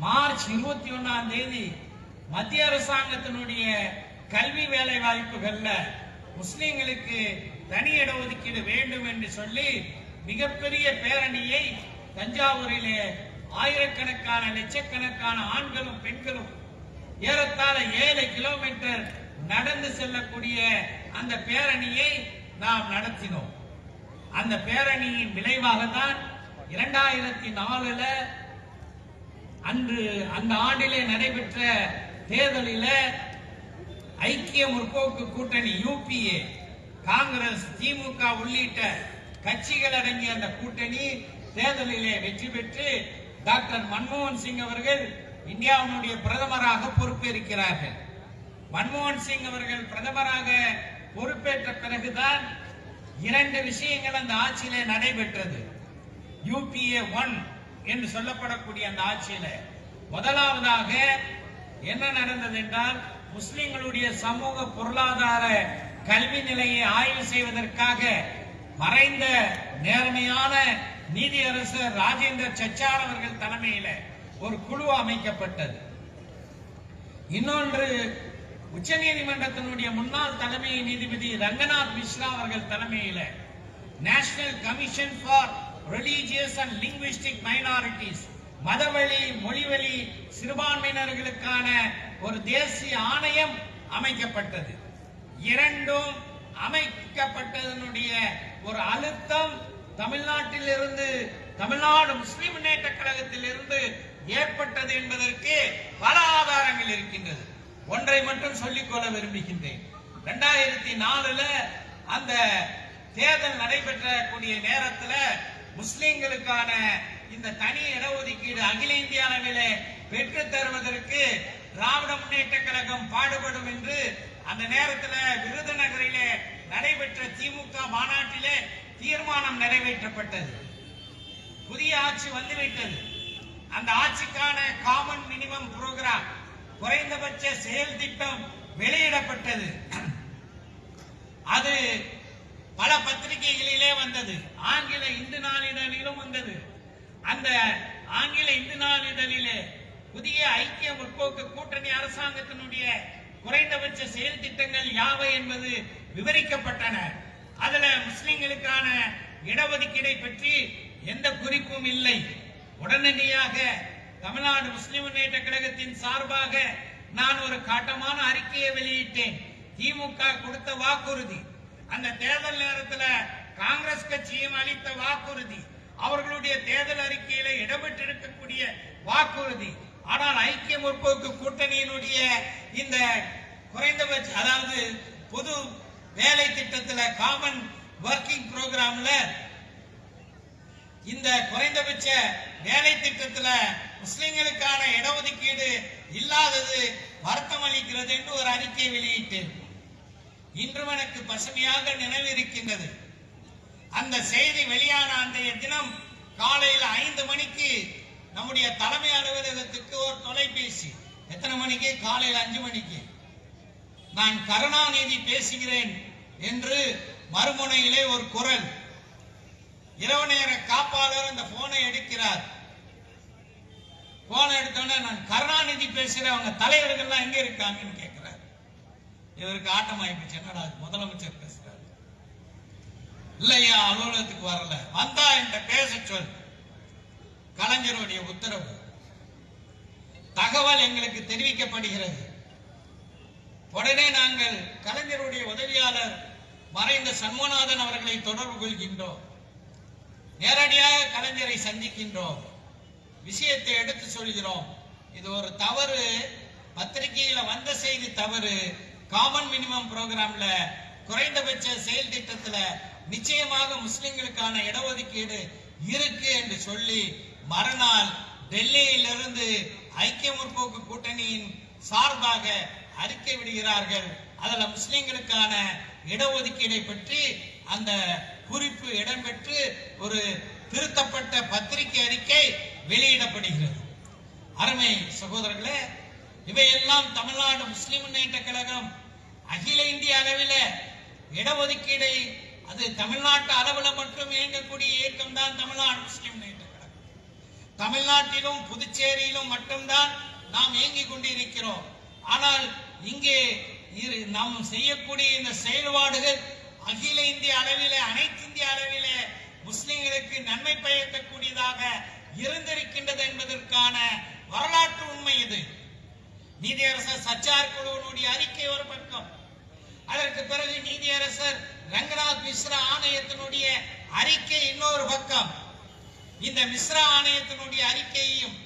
மார்ச் 21ஆம் தேதி மத்திய அரசாங்கத்தினுடைய கல்வி வேலை வாய்ப்புகள்ல முஸ்லிம்களுக்கு தனி இடஒதுக்கீடு வேண்டும் என்று சொல்லி மிகப்பெரிய பேரணியை தஞ்சாவூரிலே ஆயிரக்கணக்கான, லட்சக்கணக்கான ஆண்களும் பெண்களும் ஏறத்தாழ 7 கிலோமீட்டர் நடந்து செல்லக்கூடிய அந்த பேரணியை நாம் நடத்தினோம். அந்த பேரணியின் விளைவாக தான் 2004ல அந்த ஆண்டிலே நடைபெற்ற தேர்தலில் ஐக்கிய முற்போக்கு கூட்டணி UPA, காங்கிரஸ், திமுக உள்ளிட்ட கட்சிகள் அடங்கிய அந்த கூட்டணி தேர்தலிலே வெற்றி பெற்று டாக்டர் மன்மோகன் சிங் அவர்கள் இந்தியாவினுடைய பிரதமராக பொறுப்பேற்கிறார்கள். மன்மோகன் சிங் அவர்கள் பிரதமராக பொறுப்பேற்ற பிறகுதான் 2 விஷயங்கள் அந்த ஆட்சியிலே நடைபெற்றது. UPA 1 என்று சொல்லப்படக்கூடிய அந்த ஆட்சியில முதலாவதாக என்ன நடந்தது என்றால், முஸ்லிம்களுடைய சமூக பொருளாதார கல்வி நிலையை ஆய்வு செய்வதற்காக மறைந்த நேர்மையான நீதியரசர் ராஜேந்திர சச்சார் அவர்கள் தலைமையில ஒரு குழு அமைக்கப்பட்டது. இன்னொன்று, உச்சநீதிமன்றத்தினுடைய முன்னாள் தலைமை நீதிபதி ரங்கநாத் மிஸ்ரா அவர்கள் தலைமையில national commission for religious and linguistic minorities, மதவழி மொழிவழி சிறுபான்மையினர்களுக்கான ஒரு தேசிய ஆணையம் அமைக்கப்பட்டது. இரண்டும் அமைக்கப்பட்டதனுடைய ஒரு அழுத்தம் தமிழ்நாட்டில் இருந்து, தமிழ்நாடு முஸ்லிம் முன்னேற்ற கழகத்தில் இருந்து ஏற்பட்டது என்பதற்கு பல ஆதாரங்கள் இருக்கின்றது. ஒன்றை மட்டும் சொல்லிக்கொள்ள விரும்புகின்றேன். 2004 அந்த தேர்தல் நடைபெற்ற கூடிய நேரத்தில் முஸ்லிம்களுக்கான இந்த தனி இடஒதுக்கீடு அகில இந்திய அளவிலே பெற்று தருவதற்கு திராவிட முன்னேற்ற கழகம் பாடுபடும் என்று அந்த நேரத்தில் விருதுநகரிலே நடைபெற்ற திமுக மாநாட்டிலே தீர்மானம் நிறைவேற்றப்பட்டது. புதிய ஆட்சி வந்துவிட்டது. அந்த ஆட்சிக்கான காமன் மினிமம் புரோகிராம், குறைந்தபட்ச செயல் திட்டம் வெளியிடப்பட்டது. அது பல பத்திரிகைகளிலே வந்தது. ஆங்கில இந்து நாளிதழிலும் வந்தது. அந்த ஆங்கில இந்து நாளிதழிலே புதிய ஐக்கிய முற்போக்கு கூட்டணி அரசாங்கத்தினுடைய குறைந்தபட்ச செயல் திட்டங்கள் யாவை என்பது விவரிக்கப்பட்டன. அதுல முஸ்லிம்களுக்கான இடஒதுக்கீடை பற்றி எந்த குறிப்பும் இல்லை. உடனடியாக தமிழ்நாடு முஸ்லிம் முன்னேற்ற கழகத்தின் சார்பாக நான் ஒரு காட்டமான அறிக்கையை வெளியிட்டேன். திமுக கொடுத்த வாக்குறுதி, அந்த தேர்தல் நேரத்தில் காங்கிரஸ் கட்சியும் அளித்த வாக்குறுதி, அவர்களுடைய தேர்தல் அறிக்கையில இடம்பெற்றிருக்கக்கூடிய வாக்குறுதி. ஆனால் ஐக்கிய முற்போக்கு கூட்டணியினுடைய இந்த குறைந்தபட்ச, அதாவது பொது வேலை திட்டத்தில், காமன் ஒர்க்கிங் புரோகிராம்ல இந்த குறைந்தபட்ச வேலை திட்டத்தில் முஸ்லிம்களுக்கான இடஒதுக்கீடு இல்லாதது வருத்தம் அளிக்கிறது என்று ஒரு அறிக்கை வெளியிட்டேன். இன்றும் எனக்கு பசுமையாக நினைவு இருக்கின்றது. அந்த செய்தி வெளியான அன்றைய தினம் காலையில் 5 மணிக்கு நம்முடைய தலைமை அலுவலகத்துக்கு ஒரு தொலைபேசி. எத்தனை மணிக்கு? காலையில் 5 மணிக்கு. நான் கருணாநிதி பேசுகிறேன் என்று மறுமுனையிலே ஒரு குரல். இரவு நேர காப்பாளர் அந்த போனை எடுக்கிறார். போனை எடுத்தோன்னே நான் கருணாநிதி பேசுறேன், அவங்க தலைவர்கள்லாம் எங்க இருக்காங்கன்னு கேட்கிறார். இவருக்கு ஆட்டம் ஆயிடுச்சு. என்னடா முதலமைச்சர் பேசுறாரு? இல்லையா, அலுவலகத்துக்கு வரல, வந்தா என்ற பேச சொல். கலைஞருடைய உத்தரவு. தகவல் எங்களுக்கு தெரிவிக்கப்படுகிறது. உடனே நாங்கள் கலைஞருடைய உதவியாளர் மறைந்த சண்முகநாதன் அவர்களை தொடர்பு கொள்கின்றோம். நேரடியாக கலைஞரை சந்திக்கின்றோம். விஷயத்தை எடுத்து சொல்கிறோம். இது ஒரு தவறு, பத்திரிகையில வந்த செய்தி தவறு. காமன் மினிமம் புரோகிராம்ல, குறைந்தபட்ச செயல் திட்டத்துல நிச்சயமாக முஸ்லிம்களுக்கான இடஒதுக்கீடு இருக்கு என்று சொல்லி மறுநாள் டெல்லியிலிருந்து ஐக்கிய முற்போக்கு கூட்டணியின் சார்பாக அறிக்கை விடுகிறார்கள். அதுல முஸ்லிம்களுக்கான இடஒதுக்கீடை பற்றி அந்த குறிப்பு இடம்பெற்று ஒரு திருத்தப்பட்ட பத்திரிகை அறிக்கை வெளியிடப்படுகிறது. அருமை சகோதரர்களே, இவையெல்லாம் தமிழ்நாடு முஸ்லிம் முன்னேற்ற கழகம் அகில இந்திய அளவில் இடஒதுக்கீடை, அது தமிழ்நாட்டு அளவில் மட்டும் இயங்கக்கூடிய இயக்கம் தான் தமிழ்நாடு முஸ்லிம் முன்னேற்ற கழகம். தமிழ்நாட்டிலும் புதுச்சேரியிலும் மட்டும்தான் நாம் இயங்கிக் கொண்டிருக்கிறோம். ஆனால் இங்கே நாம் செய்யக்கூடிய இந்த செயல்பாடுகள் அகில இந்திய அளவிலே, அனைத்து இந்திய அளவிலே முஸ்லிம்களுக்கு நன்மை பயக்கக்கூடியதாக இருந்திருக்கின்றது என்பதற்கான வரலாற்று உண்மை இது. நீதியரசர் சச்சார் குழுவினுடைய அறிக்கை ஒரு பக்கம், அதற்கு பிறகு நீதியரசர் ரங்கநாத் மிஸ்ரா ஆணையத்தினுடைய அறிக்கை இன்னொரு பக்கம். இந்த மிஸ்ரா ஆணையத்தினுடைய அறிக்கையையும்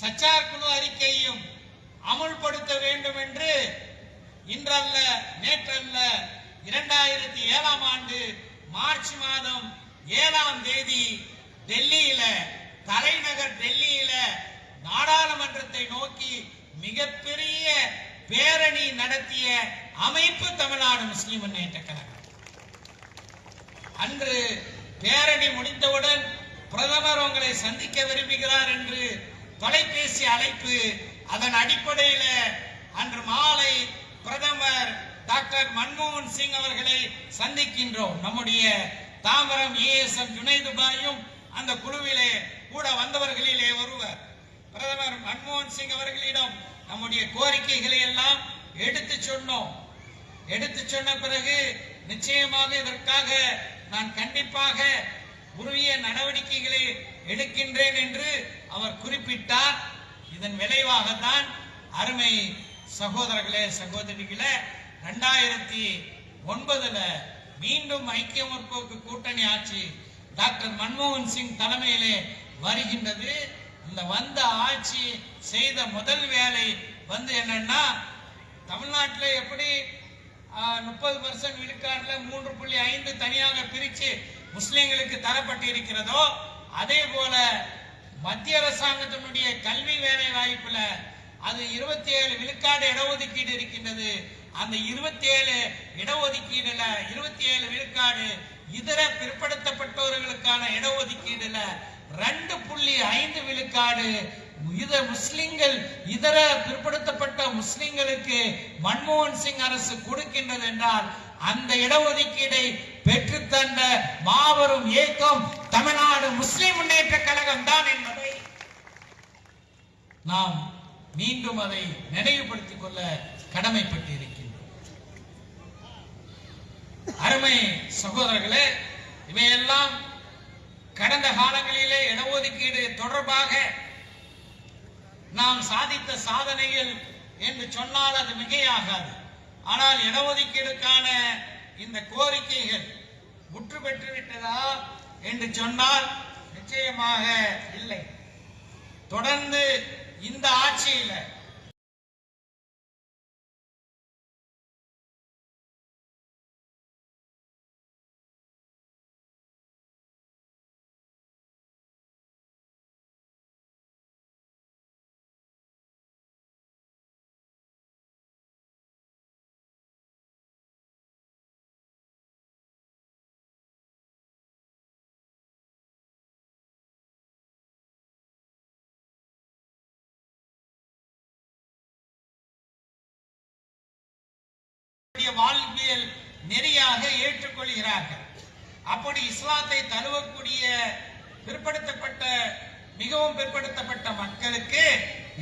சச்சார் குழு அறிக்கையையும் அமுல்படுத்த வேண்டும் என்று இன்றல்ல நேற்றல்ல 2007 ஆண்டு மார்ச் மாதம் 7ஆம் தேதி டெல்லியில, தலைநகர் டெல்லியில நாடாளுமன்றத்தை நோக்கி மிகப்பெரிய பேரணி நடத்திய அமைப்பு தமிழ்நாடு முஸ்லிம் முன்னேற்ற கழகம். அன்று பேரணி முடிந்தவுடன் பிரதமர் உங்களை சந்திக்க விரும்புகிறார் என்று தொலைபேசி அழைப்பு. அதன் அடிப்படையில் அன்று மாலை பிரதமர் டாக்டர் மன்மோகன் சிங் அவர்களை சந்திக்கின்றோம். நம்முடைய தாம்பரம் ஏஎஸ்எம் ஜுனைதுபாயும் அந்த குழுவிலே கூட வந்தவர்களிலே ஒருவர். பிரதமர் மன்மோகன் சிங் அவர்களிடம் நம்முடைய கோரிக்கைகளை எல்லாம் எடுத்து சொன்னோம். எடுத்து சொன்ன பிறகு நிச்சயமாக இதற்காக நான் கண்டிப்பாக உரிய நடவடிக்கைகளை எடுக்கின்றேன் என்று அவர் குறிப்பிட்டார். இதன் விளைவாகத்தான் அருமை சகோதரர்களே, சகோதரிகளே, 2009 மீண்டும் ஐக்கிய முற்போக்கு கூட்டணி ஆட்சி டாக்டர் மன்மோகன் சிங் தலைமையிலே வருகின்றது. இந்த வந்த ஆட்சி செய்த முதல் வேலை என்னன்னா, தமிழ்நாட்டில் எப்படி 30% விழுக்காடுல 3.5 தனியாக பிரிச்சு முஸ்லிம்களுக்கு தரப்பட்டு இருக்கிறதோ, அதே போல மத்திய அரசாங்கத்தினுடைய கல்வி வேலை வாய்ப்புல அது 27 விழுக்காடு இடஒதுக்கீடு இருக்கின்றது. அந்த 27 இடஒதுக்கீடுல 27 விழுக்காடு இதர பிற்படுத்தப்பட்டவர்களுக்கான இடஒதுக்கீடுல 2.5 விழுக்காடு முஸ்லிம்கள் இதர பிற்படுத்தப்பட்ட முஸ்லிம்களுக்கு மன்மோகன் சிங் அரசு கொடுக்கின்றது என்றால், அந்த இடஒதுக்கீடை பெற்றுத்தந்த மாபெரும் இயக்கம் தமிழ்நாடு முஸ்லிம் முன்னேற்ற கழகம் தான் என்பதை நாம் மீண்டும் அதை நினைவுபடுத்திக் கொள்ள கடமைப்பட்டு இருக்கின்றோம். அருமை சகோதரர்களே, இவையெல்லாம் கடந்த காலங்களிலே இடஒதுக்கீடு தொடர்பாக நாம் சாதித்த சாதனைகள் என்று சொன்னால் அது மிகையாகாது. ஆனால் இடஒதுக்கீடுக்கான இந்த கோரிக்கைகள் முற்று பெற்று விட்டதா என்று சொன்னால் நிச்சயமாக இல்லை. தொடர்ந்து இந்த ஆட்சியில் வாழ்வியல் நெறியாக ஏற்றுக்கொள்கிறார்கள். அப்படி இஸ்லாத்தை தழுவக்கூடிய பிற்படுத்தப்பட்ட மிகவும் பிற்படுத்தப்பட்ட மக்களுக்கு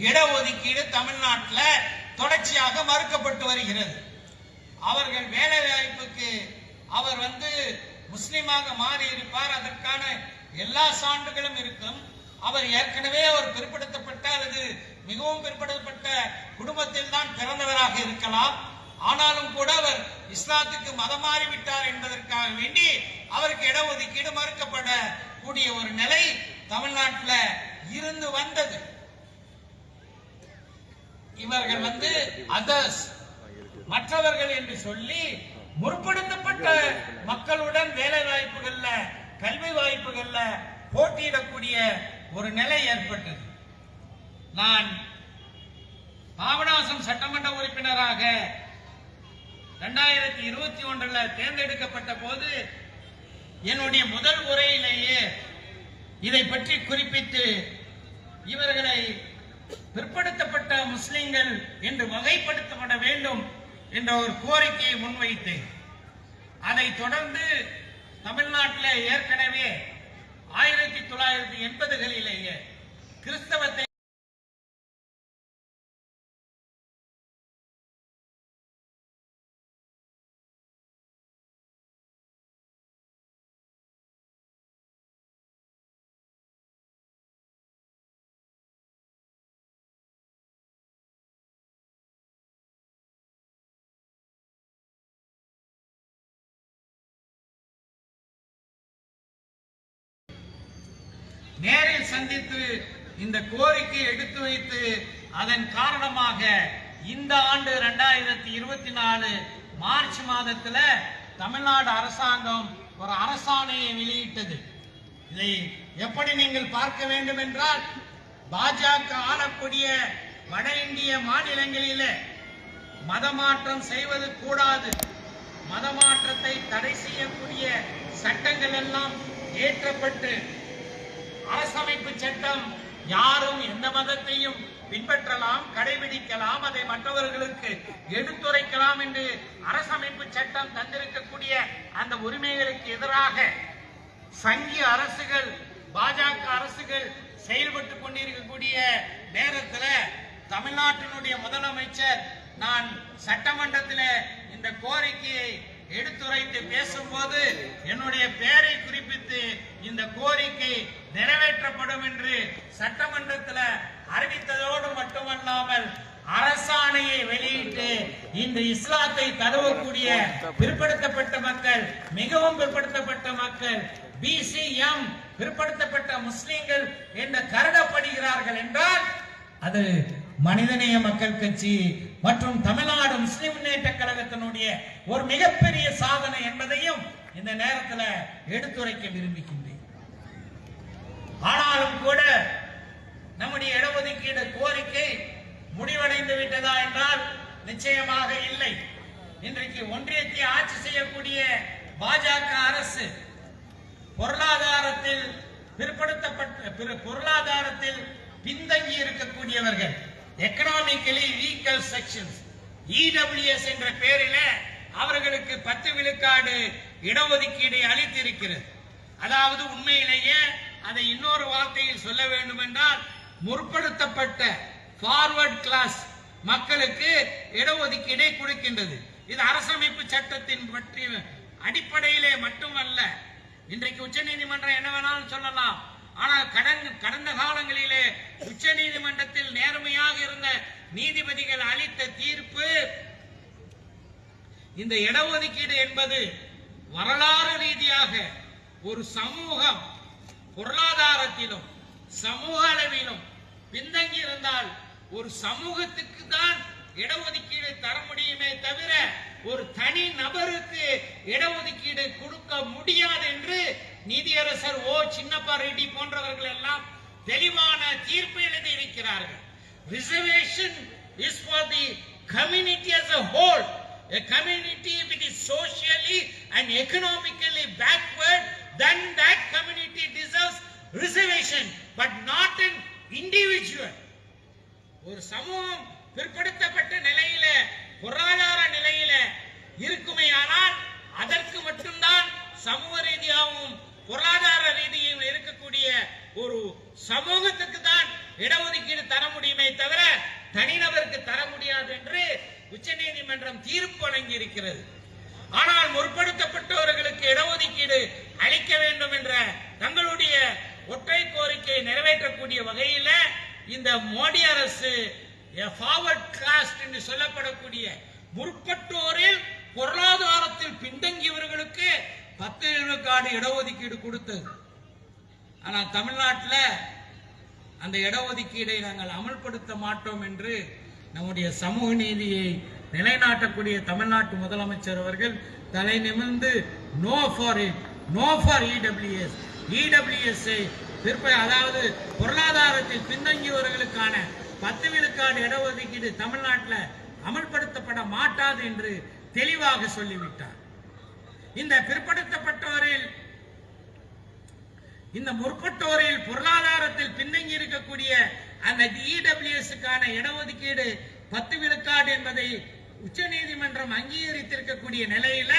இடஒதுக்கீடு தமிழ்நாட்டில் தொடர்ச்சியாக மறுக்கப்பட்டு வருகிறது. அவர்கள் வேலை வாய்ப்புக்கு அவர் முஸ்லிமாக மாறி இருப்பார், அதற்கான எல்லா சான்றுகளும் இருக்கும். அவர் ஏற்கனவே ஒரு பிற்படுத்தப்பட்ட அல்லது மிகவும் பிற்படுத்தப்பட்ட குடும்பத்தில் தான் பிறந்தவராக இருக்கலாம். ஆனாலும் கூட அவர் இஸ்லாத்துக்கு மதம் மாறிவிட்டார் என்பதற்காக வேண்டி அவருக்கு இடஒதுக்கீடு மறுக்கப்படக்கூடிய ஒரு நிலை தமிழ்நாட்டில் இருந்து வந்தது. இவர்கள் அதர்ஸ் மற்றவர்கள் என்று சொல்லி முற்படுத்தப்பட்ட மக்களுடன் வேலை வாய்ப்புகள்ல கல்வி வாய்ப்புகள்ல போட்டியிடக்கூடிய ஒரு நிலை ஏற்பட்டது. நான் பாபநாசம் சட்டமன்ற உறுப்பினராக 2021 தேர்ந்தெடுக்கப்பட்ட போது என்னுடைய முதல் உரையிலேயே இதை பற்றி குறிப்பிட்டு இவர்களை பிற்படுத்தப்பட்ட முஸ்லிம்கள் என்று வகைப்படுத்தப்பட வேண்டும் என்ற ஒரு கோரிக்கையை முன்வைத்தேன். அதை தொடர்ந்து தமிழ்நாட்டில் ஏற்கனவே 1980களிலேயே கிறிஸ்தவத்தை நேரில் சந்தித்து இந்த கோரிக்கை எடுத்து வைத்து அதன் காரணமாக இந்த ஆண்டு 2024 மார்ச் மாதத்தில் தமிழ்நாடு அரசாங்கம் ஒரு அரசாணையை வெளியிட்டது. இதை எப்படி நீங்கள் பார்க்க வேண்டும் என்றால், பாஜக ஆளக்கூடிய வட இந்திய மாநிலங்களிலே மதமாற்றம் செய்வது கூடாது, மதமாற்றத்தை தடை செய்யக்கூடிய சட்டங்கள் எல்லாம் இயற்றப்பட்டு அரசமைப்பு சட்டம் யாரும் எந்த மதத்தையும் பின்பற்றலாம், கடைபிடிக்கலாம், அதை மற்றவர்களுக்கு எடுத்துரைக்கலாம் என்று அரசமைப்பு சட்டம் தந்திருக்கக்கூடிய அந்த உரிமைகளுக்கு எதிராக சங்கிய அரசுகள், பாஜக அரசுகள் செயல்பட்டு கொண்டிருக்கக்கூடிய நேரத்தில் தமிழ்நாட்டினுடைய முதலமைச்சர் நான் சட்டமன்றத்தில் இந்த கோரிக்கையை எடுத்துரைத்து பேசும்போது என்னுடைய பெயரை குறிப்பிட்டு இந்த கோரிக்கை நிறைவேற்றப்படும் என்று சட்டமன்றத்தில் அறிவித்ததோடு மட்டுமல்லாமல் அரசாணையை வெளியிட்டு இன்று இஸ்லாத்தை தழுவக்கூடிய பிற்படுத்தப்பட்ட மக்கள், மிகவும் பிற்படுத்தப்பட்ட மக்கள், பிசிஎம் பிற்படுத்தப்பட்ட முஸ்லிம்கள் என்று கருதப்படுகிறார்கள் என்றால் அது மனிதநேய மக்கள் கட்சி மற்றும் தமிழ்நாடு முஸ்லிம் முன்னேற்ற கழகத்தினுடைய ஒரு மிகப்பெரிய சாதனை என்பதையும் இந்த நேரத்தில் எடுத்துரைக்க விரும்புகின்றேன். ஆனாலும் கூட நம்முடைய இடஒதுக்கீடு கோரிக்கை முடிவடைந்து விட்டதா என்றால் நிச்சயமாக இல்லை. இன்றைக்கு ஒன்றியத்தை ஆட்சி செய்யக்கூடிய பாஜக அரசு பொருளாதாரத்தில் பொருளாதாரத்தில் பின்தங்கி இருக்கக்கூடியவர்கள், எக்கனாமிக்கலி வீக்கர் செக்ஷன்ஸ், இடபிள்யூஎஸ் என்ற பெயரில அவர்களுக்கு 10 விழுக்காடு இடஒதுக்கீடு அளித்திருக்கிறது. அதாவது உண்மையிலேயே அதை இன்னொரு வார்த்தையில் சொல்ல வேண்டும் என்றால் முற்படுத்தப்பட்ட ஃபார்வர்ட் கிளாஸ் மக்களுக்கு இடஒதுக்கீடை கொடுக்கின்றது. இது அரசமைப்பு சட்டத்தின் பற்றி அடிப்படையிலே மட்டுமல்ல. இன்றைக்கு உச்ச நீதிமன்றம் என்ன வேணாலும் சொல்லலாம், ஆனால் கடந்த காலங்களிலே உச்ச நீதிமன்றத்தில் நேர்மையாக இருந்த நீதிபதிகள் அளித்த தீர்ப்பு, இந்த இடஒதுக்கீடு என்பது வரலாறு ரீதியாக ஒரு சமூகம் பொருளாதாரத்திலும் சமூக அளவிலும் பின்தங்கி இருந்தால் ஒரு சமூகத்துக்கு தான் இடஒதுக்கீடு தர முடியுமே தவிர ஒரு தனி நபருக்கு இடஒதுக்கீடு கொடுக்க முடியாது என்று நீதியரசர் ஓ சின்னப்பா ரெட்டி போன்றவர்கள் எல்லாம் தெளிவான தீர்ப்பு எழுதியிருக்கிறார்கள். Reservation is for the community as a whole. A community which is socially and economically backward, then that community deserves reservation, but not an individual. ஒரு சமூகம் பிற்படுத்தப்பட்ட நிலையில பொருளாதார நிலையில இருக்குமேயானால் அதற்கு மட்டும்தான் சமூக ரீதியாகவும் பொருளாதார ரீதியும் இருக்கக்கூடிய ஒரு சமூகத்துக்கு தான் இடஒதுக்கீடு தர முடியுமே தவிர தனிநபருக்கு தர முடியாது என்று உச்சநீதிமன்றம் தீர்ப்பு வழங்கி இருக்கிறது. ஆனால் முற்படுத்தப்பட்டவர்களுக்கு இடஒதுக்கீடு அளிக்க வேண்டும் என்ற தங்களுடைய ஒற்றை கோரிக்கை நிறைவேற்றக்கூடிய வகையில் இந்த மோடி அரசு ஃபார்வர்ட் கிளாஸ் என்று சொல்லப்படக்கூடிய முற்பட்டோரில் பொருளாதாரத்தில் பின்தங்கியவர்களுக்கு 10 விழுக்காடு இடஒதுக்கீடு கொடுத்தது. ஆனால் தமிழ்நாட்டில் அந்த இடஒதுக்கீடை நாங்கள் அமல்படுத்த மாட்டோம் என்று நம்முடைய சமூக நீதியை நிலைநாட்டக்கூடிய தமிழ்நாட்டு முதலமைச்சர் அவர்கள் தலை நிமிர்ந்து no for it, no for EWS, இடபிள்யூஎஸ்ஐ அதாவது பொருளாதாரத்தில் பின்தங்கியவர்களுக்கான 10 விழுக்காடு இடஒதுக்கீடு தமிழ்நாட்டில் அமல்படுத்தப்பட மாட்டாது என்று தெளிவாக சொல்லிவிட்டார். இந்த பிற்படுத்தப்பட்டவரில் இந்த முற்பட்டோரில் பொருளாதாரத்தில் பின்தங்கி இருக்கக்கூடிய அந்த இடபிள்யூஎஸ்க்கான இடஒதுக்கீடு 10 விழுக்காடு என்பதை உச்ச நீதிமன்றம் அங்கீகரித்திருக்கக்கூடிய நிலையில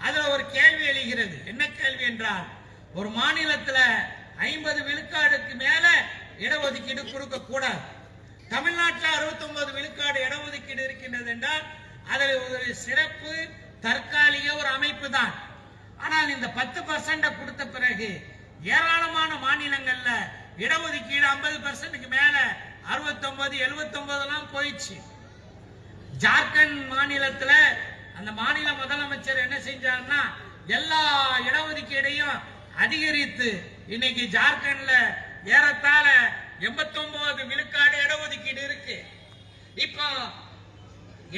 அதுல ஒரு கேள்வி எழுகிறது. என்ன கேள்வி என்றால், ஒரு மாநிலத்தில் 50 விழுக்காடுக்கு மேல இடஒதுக்கீடு கொடுக்க கூடாது. தமிழ்நாட்டில் 69 விழுக்காடு இடஒதுக்கீடு இருக்கின்றது என்றால் அதில் ஒரு சிறப்பு தற்காலிக ஒரு அமைப்பு தான். ஆனால் இந்த 10% கொடுத்த பிறகு ஏராளமான மாநிலங்கள்ல இடஒதுக்கீடு 50% மேல 69, 79 எல்லாம் போயிடுச்சு. ஜார்க்கண்ட் மாநிலத்துல அந்த மாநில முதலமைச்சர் என்ன செஞ்சாருன்னா எல்லா இடஒதுக்கீடையும் அதிகரித்து இன்னைக்கு ஜார்க்கண்ட்ல ஏறத்தாழ 89 விழுக்காடு இடஒதுக்கீடு இருக்கு. இப்போ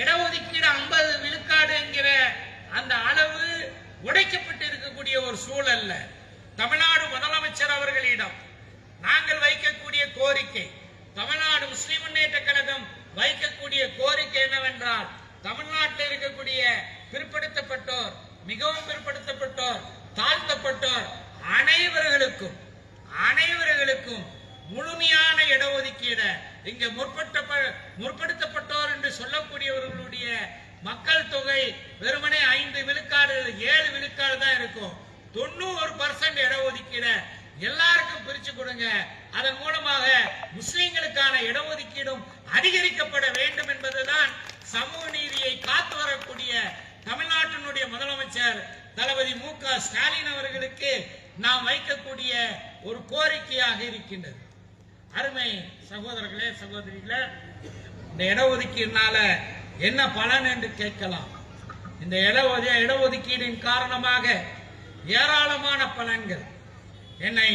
இடஒதுக்கீடு 50 விழுக்காடு என்கிற அந்த அளவு உடைக்கப்பட்டு இருக்கக்கூடிய ஒரு சூழல்ல தமிழ்நாடு முதலமைச்சர் அவர்களிடம் நாங்கள் வைக்கக்கூடிய கோரிக்கை, தமிழ்நாடு முஸ்லிம் முன்னேற்ற கழகம் வைக்கக்கூடிய கோரிக்கை என்னவென்றால், தமிழ்நாட்டில் இருக்கக்கூடிய பிற்படுத்தப்பட்டோர், மிகவும் பிற்படுத்தப்பட்டோர், தாழ்த்தப்பட்டோர் அனைவர்களுக்கும் முழுமையான இடஒதுக்கீடு, இங்க முற்படுத்தப்பட்டோர் என்று சொல்லக்கூடியவர்களுடைய மக்கள் தொகை வெறுமனே 5 விழுக்காடு 7 விழுக்காடு தான் இருக்கும். 90% இடஒதுக்கீடு எல்லாருக்கும் பிரிச்சு கொடுங்க. அதன் மூலமாக முஸ்லிம்களுக்கான இடஒதுக்கீடும் அதிகரிக்கப்பட வேண்டும் என்பதுதான் சமூக நீதியை காத்து வரக்கூடிய தமிழ்நாட்டினுடைய முதலமைச்சர் தளபதி மு.க. ஸ்டாலின் அவர்களுக்கு நாம் வைக்கக்கூடிய ஒரு கோரிக்கையாக இருக்கின்றது. அருமை சகோதரர்களே, சகோதரிகளே, இந்த இடஒதுக்கீடுனால என்ன பலன் என்று கேட்கலாம். இந்த இடஒதுக்கீடின் காரணமாக ஏராளமான பலன்கள். என்னை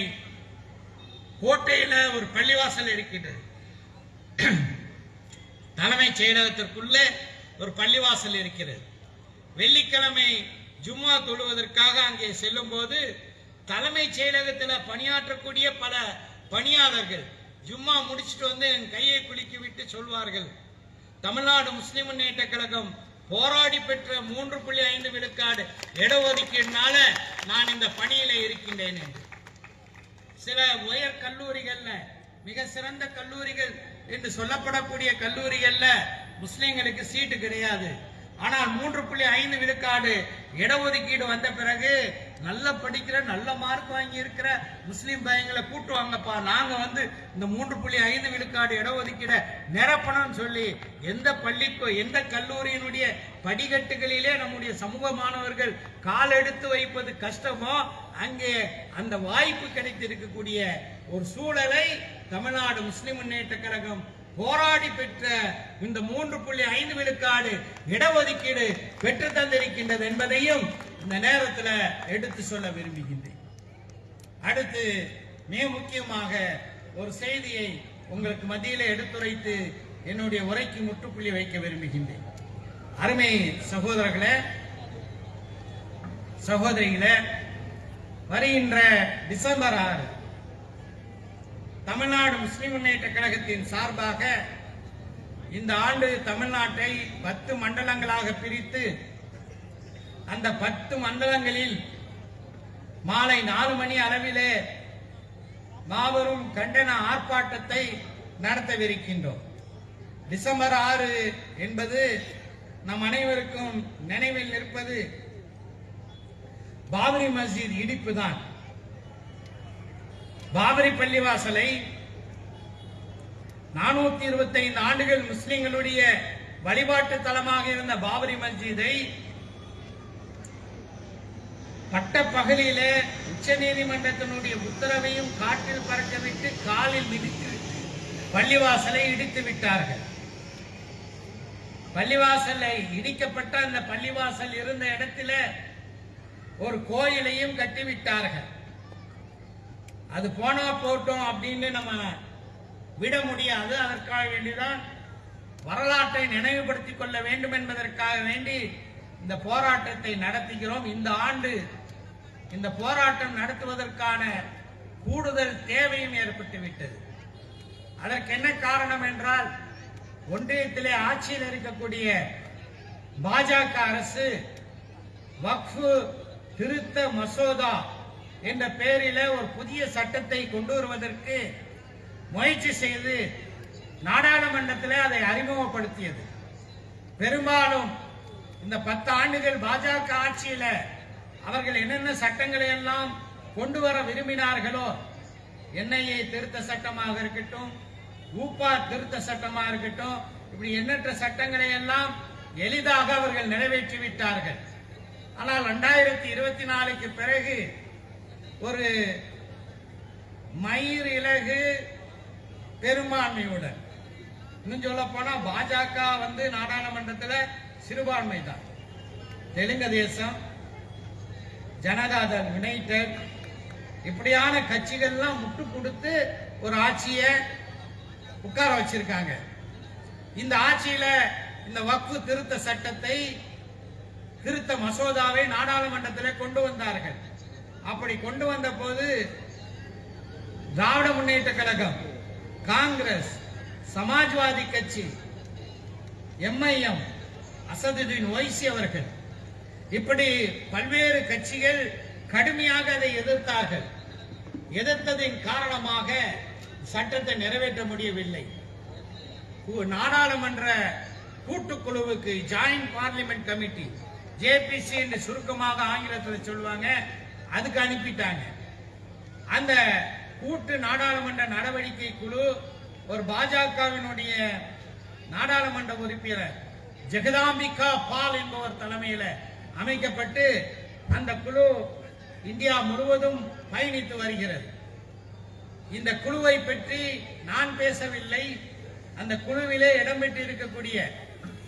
கோட்டையில ஒரு பள்ளிவாசல் இருக்கின்றது, தலைமைச் செயலகத்திற்குள்ளே ஒரு பள்ளிவாசல் இருக்கிறது. வெள்ளிக்கிழமை ஜும்மா தொழுவதற்காக அங்கே செல்லும் போது தலைமைச் செயலகத்தில் பணியாற்றக்கூடிய பல பணியாளர்கள் ஜும்மா முடிச்சுட்டு வந்து என் கையை குலுக்கி விட்டு சொல்வார்கள், தமிழ்நாடு முஸ்லிம் முன்னேற்ற கழகம் போராடி பெற்ற 3.5 விழுக்காடு இடஒதுக்கீடுனால நான் இந்த பணியில இருக்கின்றேன் என்று. சில உயர் கல்லூரிகள்ல, மிக சிறந்த கல்லூரிகள் என்று சொல்லப்படக்கூடிய கல்லூரிகள்ல முஸ்லிம்களுக்கு சீட்டு கிடையாது. ஆனால் 3.5 விழுக்காடு இடஒதுக்கீடு வந்த பிறகு நல்ல படிக்கிற, நல்ல மார்க் வாங்கி இருக்கிற முஸ்லிம் பையங்களை கூட்டுவாங்கப்பா, நாங்க வந்து இந்த 3.5 விழுக்காடு இடஒதுக்கீட நிரப்பணும்னு சொல்லி எந்த கல்லூரியினுடைய படிக்கட்டுகளிலே நம்முடைய சமூக மாணவர்கள் கால் எடுத்து வைப்பது கஷ்டமோ அங்கே அந்த வாய்ப்பு கிடைத்திருக்கக்கூடிய ஒரு சூழலை தமிழ்நாடு முஸ்லிம் முன்னேற்ற கழகம் போராடி பெற்ற இந்த 3.5 விழுக்காடு இடஒதுக்கீடு பெற்று தந்திருக்கின்றது என்பதையும் இந்த நேரத்தில் எடுத்து சொல்ல விரும்புகின்றேன். அடுத்து மிக முக்கியமாக ஒரு செய்தியை உங்களுக்கு மத்தியிலே எடுத்துரைத்து என்னுடைய உரைக்கு முற்றுப்புள்ளி வைக்க விரும்புகின்றேன். அருமை சகோதரர்களே, சகோதரிகளே, வருகின்ற டிசம்பர் 6 தமிழ்நாடு முஸ்லிம் முன்னேற்ற கழகத்தின் சார்பாக இந்த ஆண்டு தமிழ்நாட்டை 10 மண்டலங்களாக பிரித்து அந்த 10 மண்டலங்களில் மாலை 4 மணி அளவிலே மாபெரும் கண்டன ஆர்ப்பாட்டத்தை நடத்தவிருக்கின்றோம். டிசம்பர் 6 என்பது நம் அனைவருக்கும் நினைவில் நிற்பது பாபரி மஸ்ஜித் இடிப்பு தான். பாபரி பள்ளிவாசலை 425 ஆண்டுகள் முஸ்லிம்களுடைய வழிபாட்டு தலமாக இருந்த பாபரி மஸ்ஜிதை பட்டப்பகலிலே உச்ச நீதிமன்றத்தினுடைய உத்தரவையும் காற்றில் பறக்கவிட்டு காலில் மிதித்து பள்ளிவாசலை இடித்து விட்டார்கள். பள்ளிவாசலை இடிக்கப்பட்ட அந்த பள்ளிவாசல் இருந்த இடத்துல ஒரு கோயிலையும் கட்டிவிட்டார்கள். அது போனா போட்டோம் அப்படின்னு நம்ம விட முடியாது. அதற்காக வேண்டிதான் வரலாற்றை நினைவுபடுத்திக் கொள்ள வேண்டும் என்பதற்காக வேண்டி இந்த போராட்டத்தை நடத்துகிறோம். இந்த ஆண்டு இந்த போராட்டம் நடத்துவதற்கான கூடுதல் தேவையும் ஏற்பட்டுவிட்டது. அதற்கு என்ன காரணம் என்றால், ஒன்றியத்திலே ஆட்சியில் இருக்கக்கூடிய பாஜக அரசு வக்ஃபு திருத்த மசோதா என்ற பெயரில் ஒரு புதிய சட்டத்தை கொண்டு வருவதற்கு முயற்சி செய்து நாடாளுமன்றத்தில் அதை அறிமுகப்படுத்தியது. பெரும்பாலும் இந்த 10 ஆண்டுகள் பாஜக ஆட்சியில அவர்கள் என்னென்ன சட்டங்களை எல்லாம் கொண்டு வர விரும்பினார்களோ, என்ஐஏ திருத்த சட்டமாக இருக்கட்டும், ஊப்பா திருத்த சட்டமாக இருக்கட்டும், இப்படி எண்ணற்ற சட்டங்களை எல்லாம் எளிதாக அவர்கள் நிறைவேற்றி விட்டார்கள். ஆனால் 2024க்கு பிறகு ஒரு மயிர் இலகு பெரும்பான்மையுடன், இன்னும் சொல்ல போனா பாஜக வந்து நாடாளுமன்றத்தில் சிறுபான்மை தான். தெலுங்கு தேசம், ஜனதாதள், யுனைடெட் இப்படியான கட்சிகள்லாம் முட்டு கொடுத்து ஒரு ஆட்சியை உட்கார வச்சிருக்காங்க. இந்த ஆட்சியில இந்த வக்ஃபு திருத்த சட்டத்தை, திருத்த மசோதாவை நாடாளுமன்றத்தில் கொண்டு வந்தார்கள். அப்படி கொண்டு வந்த போது திராவிட முன்னேற்ற கழகம், காங்கிரஸ், சமாஜ்வாதி கட்சி, MIM, அசதுதீன் ஒய்சி அவர்கள், இப்படி பல்வேறு கட்சிகள் கடுமையாக அதை எதிர்த்தார்கள். எதிர்த்ததின் காரணமாக சட்டத்தை நிறைவேற்ற முடியவில்லை. நாடாளுமன்ற கூட்டுக்குழுவுக்கு, ஜாயிண்ட் பார்லிமெண்ட் கமிட்டி, JPC என்று சுருக்கமாக ஆங்கிலத்தில் சொல்லுவாங்க, அதுக்கு அனுப்பிட்டாங்க. அந்த கூட்டு நாடாளுமன்ற நடவடிக்கை குழு ஒரு பாஜகவினுடைய நாடாளுமன்ற உறுப்பினர் ஜெகதாம்பிகா பால் என்பவர் தலைமையில் அமைக்கப்பட்டு அந்த குழு இந்தியா முழுவதும் பயணித்து வருகிறது. இந்த குழுவை பற்றி நான் பேசவில்லை. அந்த குழுவிலே இடம்பெற்று இருக்கக்கூடிய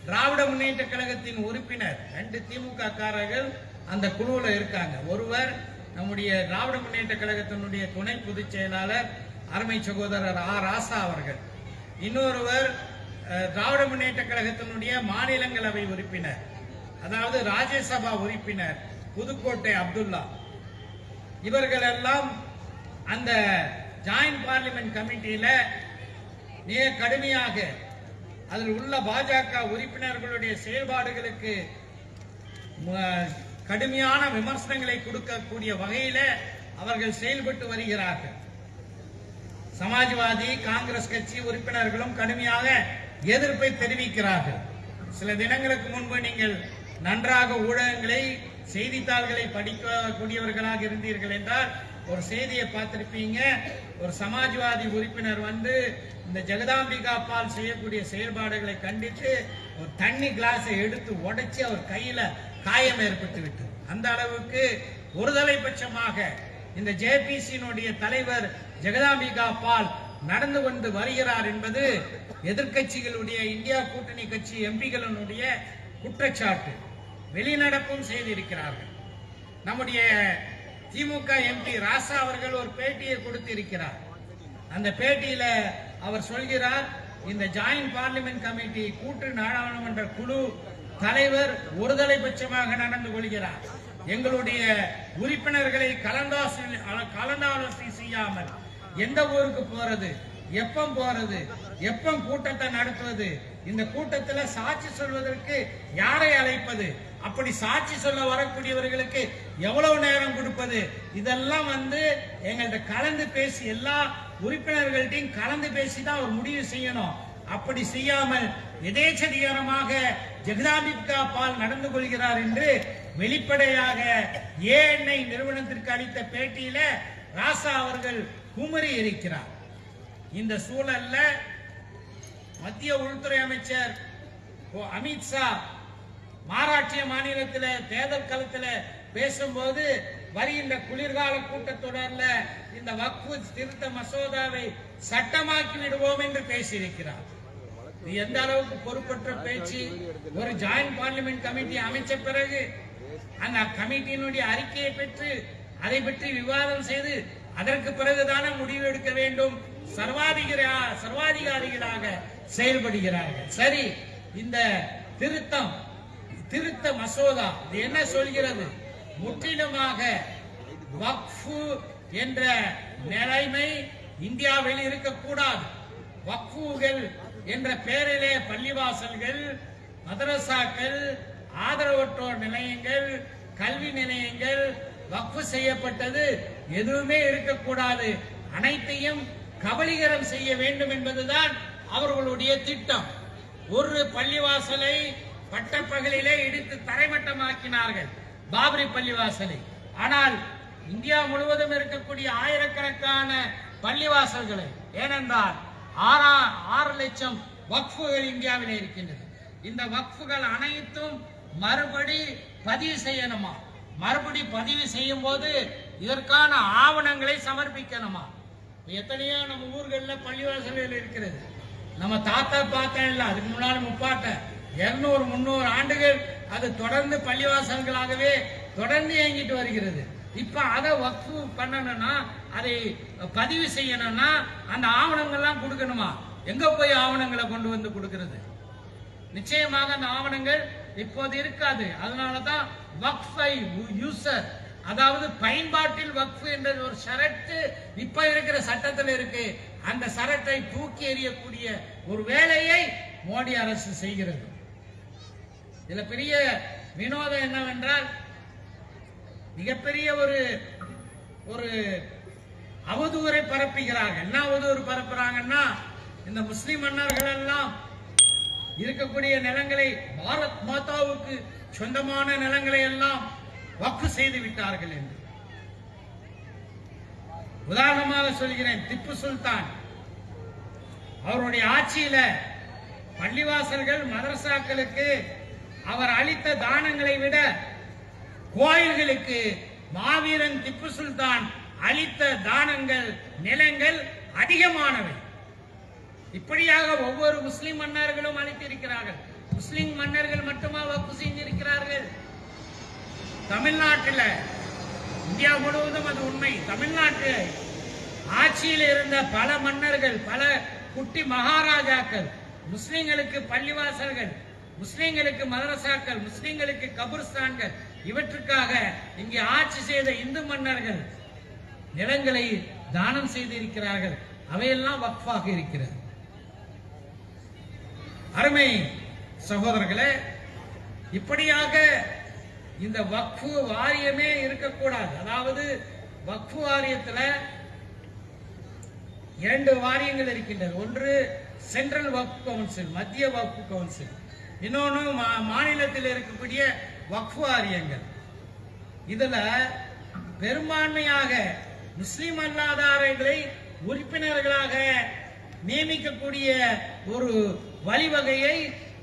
திராவிட முன்னேற்ற கழகத்தின் உறுப்பினர் 2 திமுக காரர்கள் அந்த குழுவில் இருக்காங்க. ஒருவர் நம்முடைய திராவிட முன்னேற்ற கழகத்தினுடைய துணை பொதுச் செயலாளர் அருமை சகோதரர் ராசா அவர்கள், இன்னொருவர் திராவிட முன்னேற்ற கழகத்தினுடைய மாநிலங்களவை உறுப்பினர், அதாவது ராஜ்யசபா உறுப்பினர் புதுக்கோட்டை அப்துல்லா. இவர்கள் எல்லாம் அந்த ஜாயிண்ட் பார்லிமெண்ட் கமிட்டியில மிக கடுமையாக அதில் உள்ள பாஜக உறுப்பினர்களுடைய செயல்பாடுகளுக்கு கடுமையான விமர்சனங்களை கொடுக்கக்கூடிய வகையில அவர்கள் செயல்பட்டு வருகிறார்கள். சமாஜ்வாதி, காங்கிரஸ் கட்சி உறுப்பினர்களும் கடுமையாக எதிர்ப்பை தெரிவிக்கிறார்கள். சில தினங்களுக்கு முன்பு நீங்கள் நன்றாக ஊடகங்களை, செய்தித்தாள்களை படிக்கக்கூடியவர்களாக இருந்தீர்கள் என்றால் ஒரு செய்தியை பார்த்திருப்பீங்க. ஒரு சமாஜ்வாதி உறுப்பினர் வந்து இந்த ஜெகதாம்பிகா பால் செய்யக்கூடிய செயல்பாடுகளை கண்டித்து ஒரு தண்ணி கிளாஸை எடுத்து உடைச்சு அவர் கையில காயம் ஏற்பட்டு விட்டது. அந்த அளவுக்கு ஒருதலை பட்சமாக இந்த JPC-னுடைய தலைவர் ஜெகதாம்பிகா பால் நடந்து கொண்டு வருகிறார் என்பது எதிர்கட்சிகளுடைய, இந்தியா கூட்டணி கட்சி MPக்களுடைய குற்றச்சாட்டு. வெளிநடப்பும் செய்திருக்கிறார்கள். நம்முடைய திமுக MP ராசா அவர்கள் ஒரு பேட்டியை கொடுத்து இருக்கிறார். அந்த பேட்டியில அவர் சொல்கிறார், இந்த ஜாயிண்ட் பார்லிமெண்ட் கமிட்டி கூட்டு நாடாளுமன்ற குழு தலைவர் ஒருதலை பட்சமாக நடந்து கொள்கிறார். எங்களுடைய உறுப்பினர்களை கலந்தாலோசனை செய்யாமல் எந்த ஊருக்கு போறது, எப்ப போறது, எப்ப கூட்டத்தை நடத்துவது, இந்த கூட்டத்தில் சாட்சி சொல்வதற்கு யாரை அழைப்பது, அப்படி சாட்சி சொல்ல வரக்கூடியவர்களுக்கு எவ்வளவு நேரம் கொடுப்பது, இதெல்லாம் எங்கள்கிட்ட கலந்து பேசி எல்லா உறுப்பினர்கள்ட்டையும் கலந்து பேசி தான் ஒரு முடிவு செய்யணும். அப்படி செய்யாமல் எதேச்சதிகாரமாக ஜெகதாம்பிகா பால் நடந்து கொள்கிறார் என்று வெளிப்படையாக ANI நிறுவனத்திற்கு அளித்த பேட்டியில ராசா அவர்கள் குமரி இருக்கிறார். இந்த சூழல்ல மத்திய உள்துறை அமைச்சர் அமித்ஷா மகாராஷ்டிர மாநிலத்தில் தேர்தல் களத்தில் பேசும்போது வருகின்ற குளிர்கால கூட்டத்தொடர்ல இந்த வக்ஃபு திருத்த மசோதாவை சட்டமாக்கி விடுவோம் என்று பேசியிருக்கிறார். எந்த அளவுக்கு பொறுப்பற்ற பேச்சு! ஒரு ஜாயிண்ட் பார்லிமெண்ட் கமிட்டி அமைச்ச பிறகு அந்த கமிட்டியினுடைய அறிக்கையை பெற்று அதை பற்றி விவாதம் செய்து அதற்கு பிறகுதான முடிவு எடுக்க வேண்டும். சர்வாதிகாரிகளாக செயல்படுகிறார்கள். சரி, இந்த திருத்த மசோதா இது என்ன சொல்கிறது? முற்றிலுமாக வக்ஃபு என்ற நிலைமை இந்தியாவில் இருக்கக்கூடாது. வக்ஃபுகள் என்ற பெயரிலே பள்ளிவாசல்கள், மதரசாக்கள், ஆதரவற்றோர் நிலையங்கள், கல்வி நிலையங்கள் வக்ஃபு செய்யப்பட்டது எதுவுமே இருக்கக்கூடாது. அனைத்தையும் கபலீகரம் செய்ய வேண்டும் என்பதுதான் அவர்களுடைய திட்டம். ஒரு பள்ளிவாசலை பட்டப்பகலிலே இடித்து தரைமட்டமாக்கினார்கள், பாபரி பள்ளிவாசலை. ஆனால் இந்தியா முழுவதும் இருக்கக்கூடிய ஆயிரக்கணக்கான பள்ளிவாசல்களை, ஏனென்றால் 6 லட்சம் வக்ஃபுகள் இந்தியாவில் இருக்கின்றது. இந்த வக்ஃபுகள் அனைத்தும் மறுபடி பதிவு செய்யணுமா? மறுபடி பதிவு செய்யும் போது இதற்கான ஆவணங்களை சமர்ப்பிக்கணுமா? எத்தனையோ நம்ம ஊர்களில் பள்ளிவாசல்கள் இருக்கிறது. நம்ம தாத்தா பார்த்தேன் இல்ல, அதுக்கு முன்னாடி முப்பாட்ட 200-300 ஆண்டுகள் அது தொடர்ந்து பள்ளிவாசல்களாகவே தொடர்ந்து இயங்கிட்டு வருகிறது. இப்ப அதை வக்ஃபு பண்ணணும்னா, அதை பதிவு செய்யணும்னா அந்த ஆவணங்கள்லாம் கொடுக்கணுமா? எங்க போய் ஆவணங்களை கொண்டு வந்து கொடுக்கிறது? நிச்சயமாக அந்த ஆவணங்கள் இப்போது இருக்காது. அதனாலதான் வக்ஃபை யூசர் அதாவது பயன்பாட்டில் வக்ஃபு என்ற ஒரு ஷரத்து இப்ப இருக்கிற சட்டத்தில் இருக்கு. அந்த சரத்தை தூக்கி எறியக்கூடிய ஒரு வேலையை மோடி அரசு செய்கிறது. இதுல பெரிய வினோதம் என்னவென்றால், மிகப்பெரிய ஒரு அவதூறை பரப்புகிறார்கள். என்ன அவதூறு பரப்புறாங்கன்னா, இந்த முஸ்லிம் மன்னர்கள் எல்லாம் இருக்கக்கூடிய நிலங்களை, பாரத் மாதாவுக்கு சொந்தமான நிலங்களை எல்லாம் வக்ஃப் செய்து விட்டார்கள் என்று. உதாரணமாக சொல்கிறேன், திப்பு சுல்தான் அவருடைய ஆட்சியில பள்ளிவாசல்கள், மதரசாக்களுக்கு அவர் அளித்த தானங்களை விட கோயில்களுக்கு மாவீரன் திப்பு சுல்தான் அளித்த தானங்கள், நிலங்கள் அதிகமானவை. இப்படியாக ஒவ்வொரு முஸ்லிம் மன்னர்களும் அளித்திருக்கிறார்கள். முஸ்லிம் மன்னர்கள் மட்டுமா வக்ஃப் செஞ்சிருக்கிறார்கள்? தமிழ்நாட்டில், இந்தியா முழுவதும் அது உண்மை. தமிழ்நாட்டில் ஆட்சியில் இருந்த பல மன்னர்கள், பல குட்டி மகாராஜாக்கள் முஸ்லிம்களுக்கு பள்ளிவாசல்கள், முஸ்லிம்களுக்கு மதரசாக்கள், முஸ்லிம்களுக்கு கபுர்ஸ்தான்கள், இவற்றுக்காக இங்கே ஆட்சி செய்த இந்து மன்னர்கள் நிலங்களை தானம் செய்திருக்கிறார்கள். அவையெல்லாம் வக்ஃபாக இருக்கிறது. அருமை சகோதரர்களே, இப்படியாக இந்த வக்ஃபு வாரியமே இருக்கக்கூடாது. அதாவது வக்ஃபு வாரியத்தில் 2 வாரியங்கள் இருக்கின்றன. ஒன்று சென்ட்ரல் வக்ஃப் கவுன்சில், மத்திய வக்ஃப் கவுன்சில். இன்னொன்று மாநிலத்தில் இருக்கக்கூடிய வக்ஃப் வாரியங்கள். இதுல பெரும்பான்மையாக முஸ்லிம் அல்லாதாரர்களை உறுப்பினர்களாக நியமிக்கக்கூடிய ஒரு வழிவகையை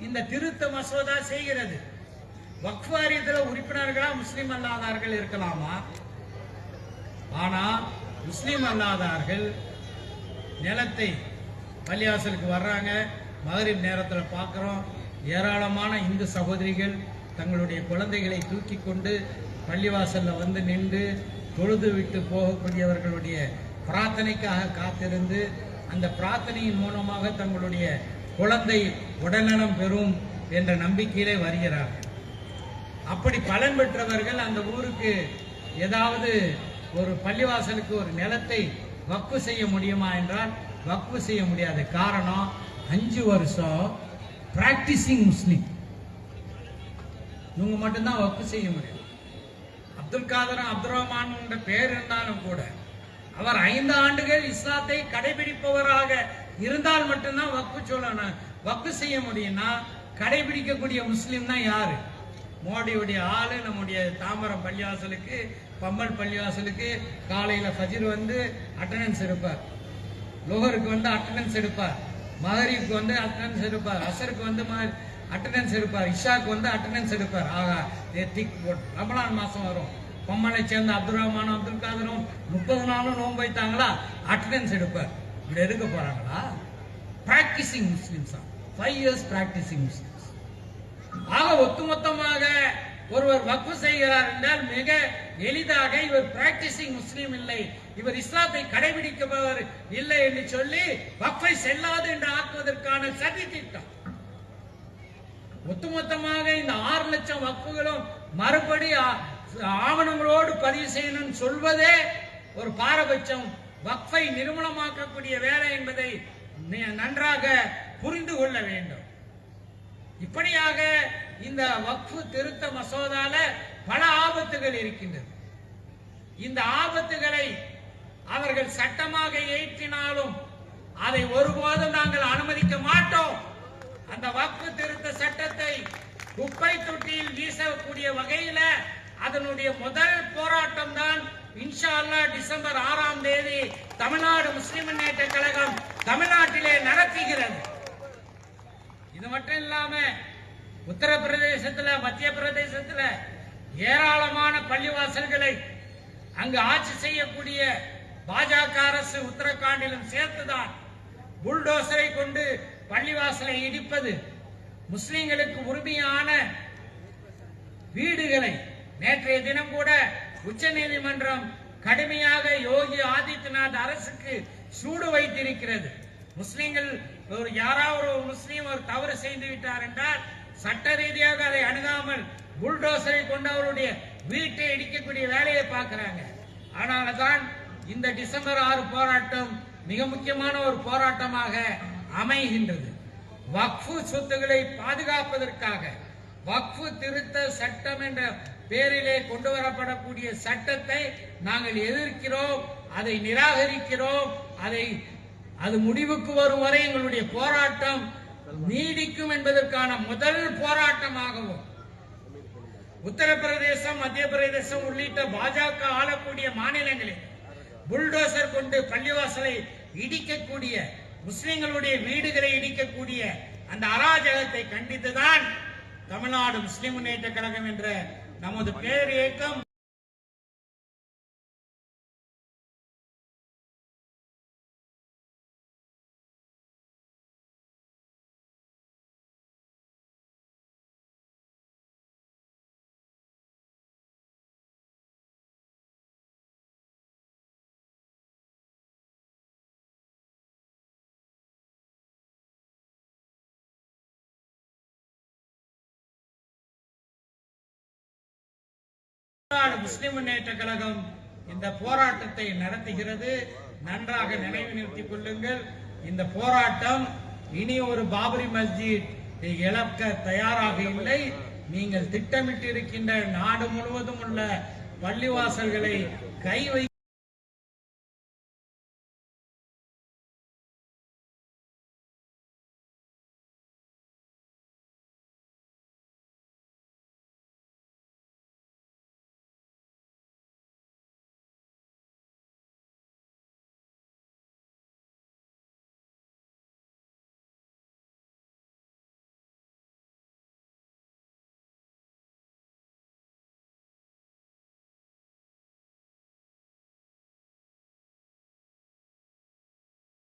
இந்த திருத்த மசோதா செய்கிறது. வக்ஃப் வாரியத்தில் உறுப்பினர்களா முஸ்லிம் அல்லாதார்கள் இருக்கலாமா? ஆனா முஸ்லிம் அல்லாதார்கள் நிலத்தை, பள்ளிவாசலுக்கு வர்றாங்க, மகரிப் நேரத்தில் பார்க்கிறோம், ஏராளமான இந்து சகோதரிகள் தங்களுடைய குழந்தைகளை தூக்கி கொண்டு பள்ளிவாசல்ல வந்து நின்று தொழுது விட்டு போகக்கூடியவர்களுடைய பிரார்த்தனைக்காக காத்திருந்து, அந்த பிரார்த்தனையின் மூலமாக தங்களுடைய குழந்தை உடல்நலம் பெறும் என்ற நம்பிக்கையிலே வருகிறார்கள். அப்படி பலன் பெற்றவர்கள் அந்த ஊருக்கு ஏதாவது ஒரு பள்ளிவாசலுக்கு ஒரு நிலத்தை வக்ஃப் செய்ய முடியுமா என்றால் வக்ஃப் செய்ய முடியாது. காரணம், 5 வருஷம் பிராக்டிசிங் முஸ்லிம், இவங்க மட்டும்தான் வக்ஃப் செய்ய முடியும். அப்துல் காதர், அப்துல் ரஹ்மான் என்ற பெயர் இருந்தாலும் கூட அவர் 5 ஆண்டுகள் இஸ்லாத்தை கடைபிடிப்பவராக இருந்தால் மட்டும்தான் வக்ஃப் சொல்லணும், வக்ஃப் செய்ய முடியும்னா கடைபிடிக்கக்கூடிய முஸ்லீம் தான் யாரு? மோடியுடைய ஆளு நம்முடைய தாம்பரம் பள்ளிவாசலுக்கு, பம்பல் பள்ளிவாசலுக்கு காலையில ஃபஜ்ர் வந்து அட்டெண்டன்ஸ் எடுப்பார், லோஹருக்கு வந்து அட்டெண்டன்ஸ் எடுப்பார், மகரிப்க்கு வந்து அட்டெண்டன்ஸ் எடுப்பார், அசருக்கு வந்து அட்டெண்டன்ஸ் எடுப்பார், இஷாக்கு வந்து அட்டெண்டன்ஸ் எடுப்பார். ஆகா, ரமலான் மாசம் வரும், பம்மலை சேர்ந்த அப்துல் ரஹ்மானும் அப்துல் காதரும் 30 நாளும் நோன்பு வைத்தாங்களா, அட்டெண்டன்ஸ் எடுப்பார். இப்படி எடுக்க போறாங்களா? Practising Muslims, 5 years practising Muslims. ஆக ஒட்டுமொத்தமாக ஒருவர் வக்ஃப் செய்கிறார் என்றால் மிக எளிதாக இவர் பிராக்டிசிங் முஸ்லீம் இல்லை, இவர் இஸ்லாத்தை கடைபிடிப்பவர் இல்லை என்று சொல்லி வக்ஃபை செல்லாது என்று ஆக்குவதற்கான சதி திட்டம். ஒட்டுமொத்தமாக இந்த 6 லட்சம் வக்ஃபுகளும் மறுபடி ஆவணங்களோடு பதிவு செய்யணும் சொல்வதே ஒரு பாரபட்சம், வக்ஃபை நிர்மூலமாக்கக்கூடிய வேலை என்பதை நன்றாக புரிந்து கொள்ள வேண்டும். இப்படியாக இந்த வக்ஃப் திருத்த மசோதால பல ஆபத்துகள் இருக்கின்றது. இந்த ஆபத்துகளை அவர்கள் சட்டமாக ஏற்றினாலும் அதை ஒருபோதும் நாங்கள் அனுமதிக்க மாட்டோம். அந்த வக்ஃப் திருத்த சட்டத்தை குப்பை தொட்டியில் வீசக்கூடிய வகையில அதனுடைய முதல் போராட்டம் தான் இன்ஷா அல்லாஹ் டிசம்பர் 6ஆம் தேதி தமிழ்நாடு முஸ்லிம் முன்னேற்ற கழகம் தமிழ்நாட்டிலே நடத்துகிறது. இது மட்டும் இல்லாம உத்தரப்பிரதேசத்துல, மத்திய பிரதேசத்துல ஏராளமான பள்ளிவாசல்களை அங்கு ஆட்சி செய்யக்கூடிய பாஜக அரசு உத்தரகாண்டிலும் சேர்த்துதான் புல்டோசரை கொண்டு பள்ளிவாசலை இடிப்பது, முஸ்லிம்களுக்கு உரிமையான வீடுகளை நேற்றைய தினம் கூட உச்ச நீதிமன்றம் கடுமையாக யோகி ஆதித்யநாத் அரசுக்கு சூடு வைத்திருக்கிறது. முஸ்லிம்கள் யாராவது ஒரு முஸ்லீம் ஒரு தவறு செய்து விட்டார் என்றால் சட்ட ரீதியாக அதை அணுகாமல் புல்டோசரை கொண்டு அவருடைய வீட்டை இடிக்கக்கூடிய வேலையை பார்க்கிறாங்க. அதனாலதான் இந்த டிசம்பர் 6 போராட்டம் மிக முக்கியமான ஒரு போராட்டமாக அமைகின்றது. வக்ஃபு சொத்துக்களை பாதுகாப்பதற்காக வக்ஃபு திருத்த சட்டம் என்ற பேரிலே கொண்டு வரப்படக்கூடிய சட்டத்தை நாங்கள் எதிர்க்கிறோம், அதை நிராகரிக்கிறோம். அது முடிவுக்கு வரும் வரை எங்களுடைய போராட்டம் நீடிக்கும் என்பதற்கான முதல் போராட்டமாகவும் உத்தரப்பிரதேசம், மத்திய பிரதேசம் உள்ளிட்ட பாஜக ஆளக்கூடிய மாநிலங்களில் புல்டோசர் கொண்டு பள்ளிவாசலை இடிக்கக்கூடிய, முஸ்லிம்களுடைய வீடுகளை இடிக்கக்கூடிய அந்த அராஜகத்தை கண்டித்துதான் தமிழ்நாடு முஸ்லிம் முன்னேற்ற கழகம் என்ற நமது பேர் இயக்கம் முஸ்லிம் முன்னேற்ற கழகம் இந்த போராட்டத்தை நடத்துகிறது. நன்றாக நினைவு நிறுத்திக் கொள்ளுங்கள். இந்த போராட்டம் இனி ஒரு பாபரி மஸ்ஜித் இழக்க தயாராக இல்லை. நீங்கள் திட்டமிட்டு இருக்கின்ற நாடு முழுவதும் உள்ள பள்ளிவாசல்களை கை வை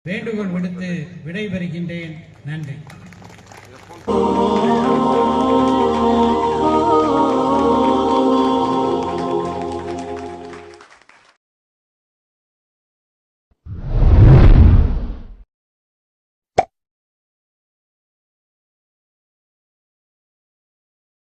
வேண்டுகோள் விடுத்து விடைபெறுகின்றேன். நன்றி.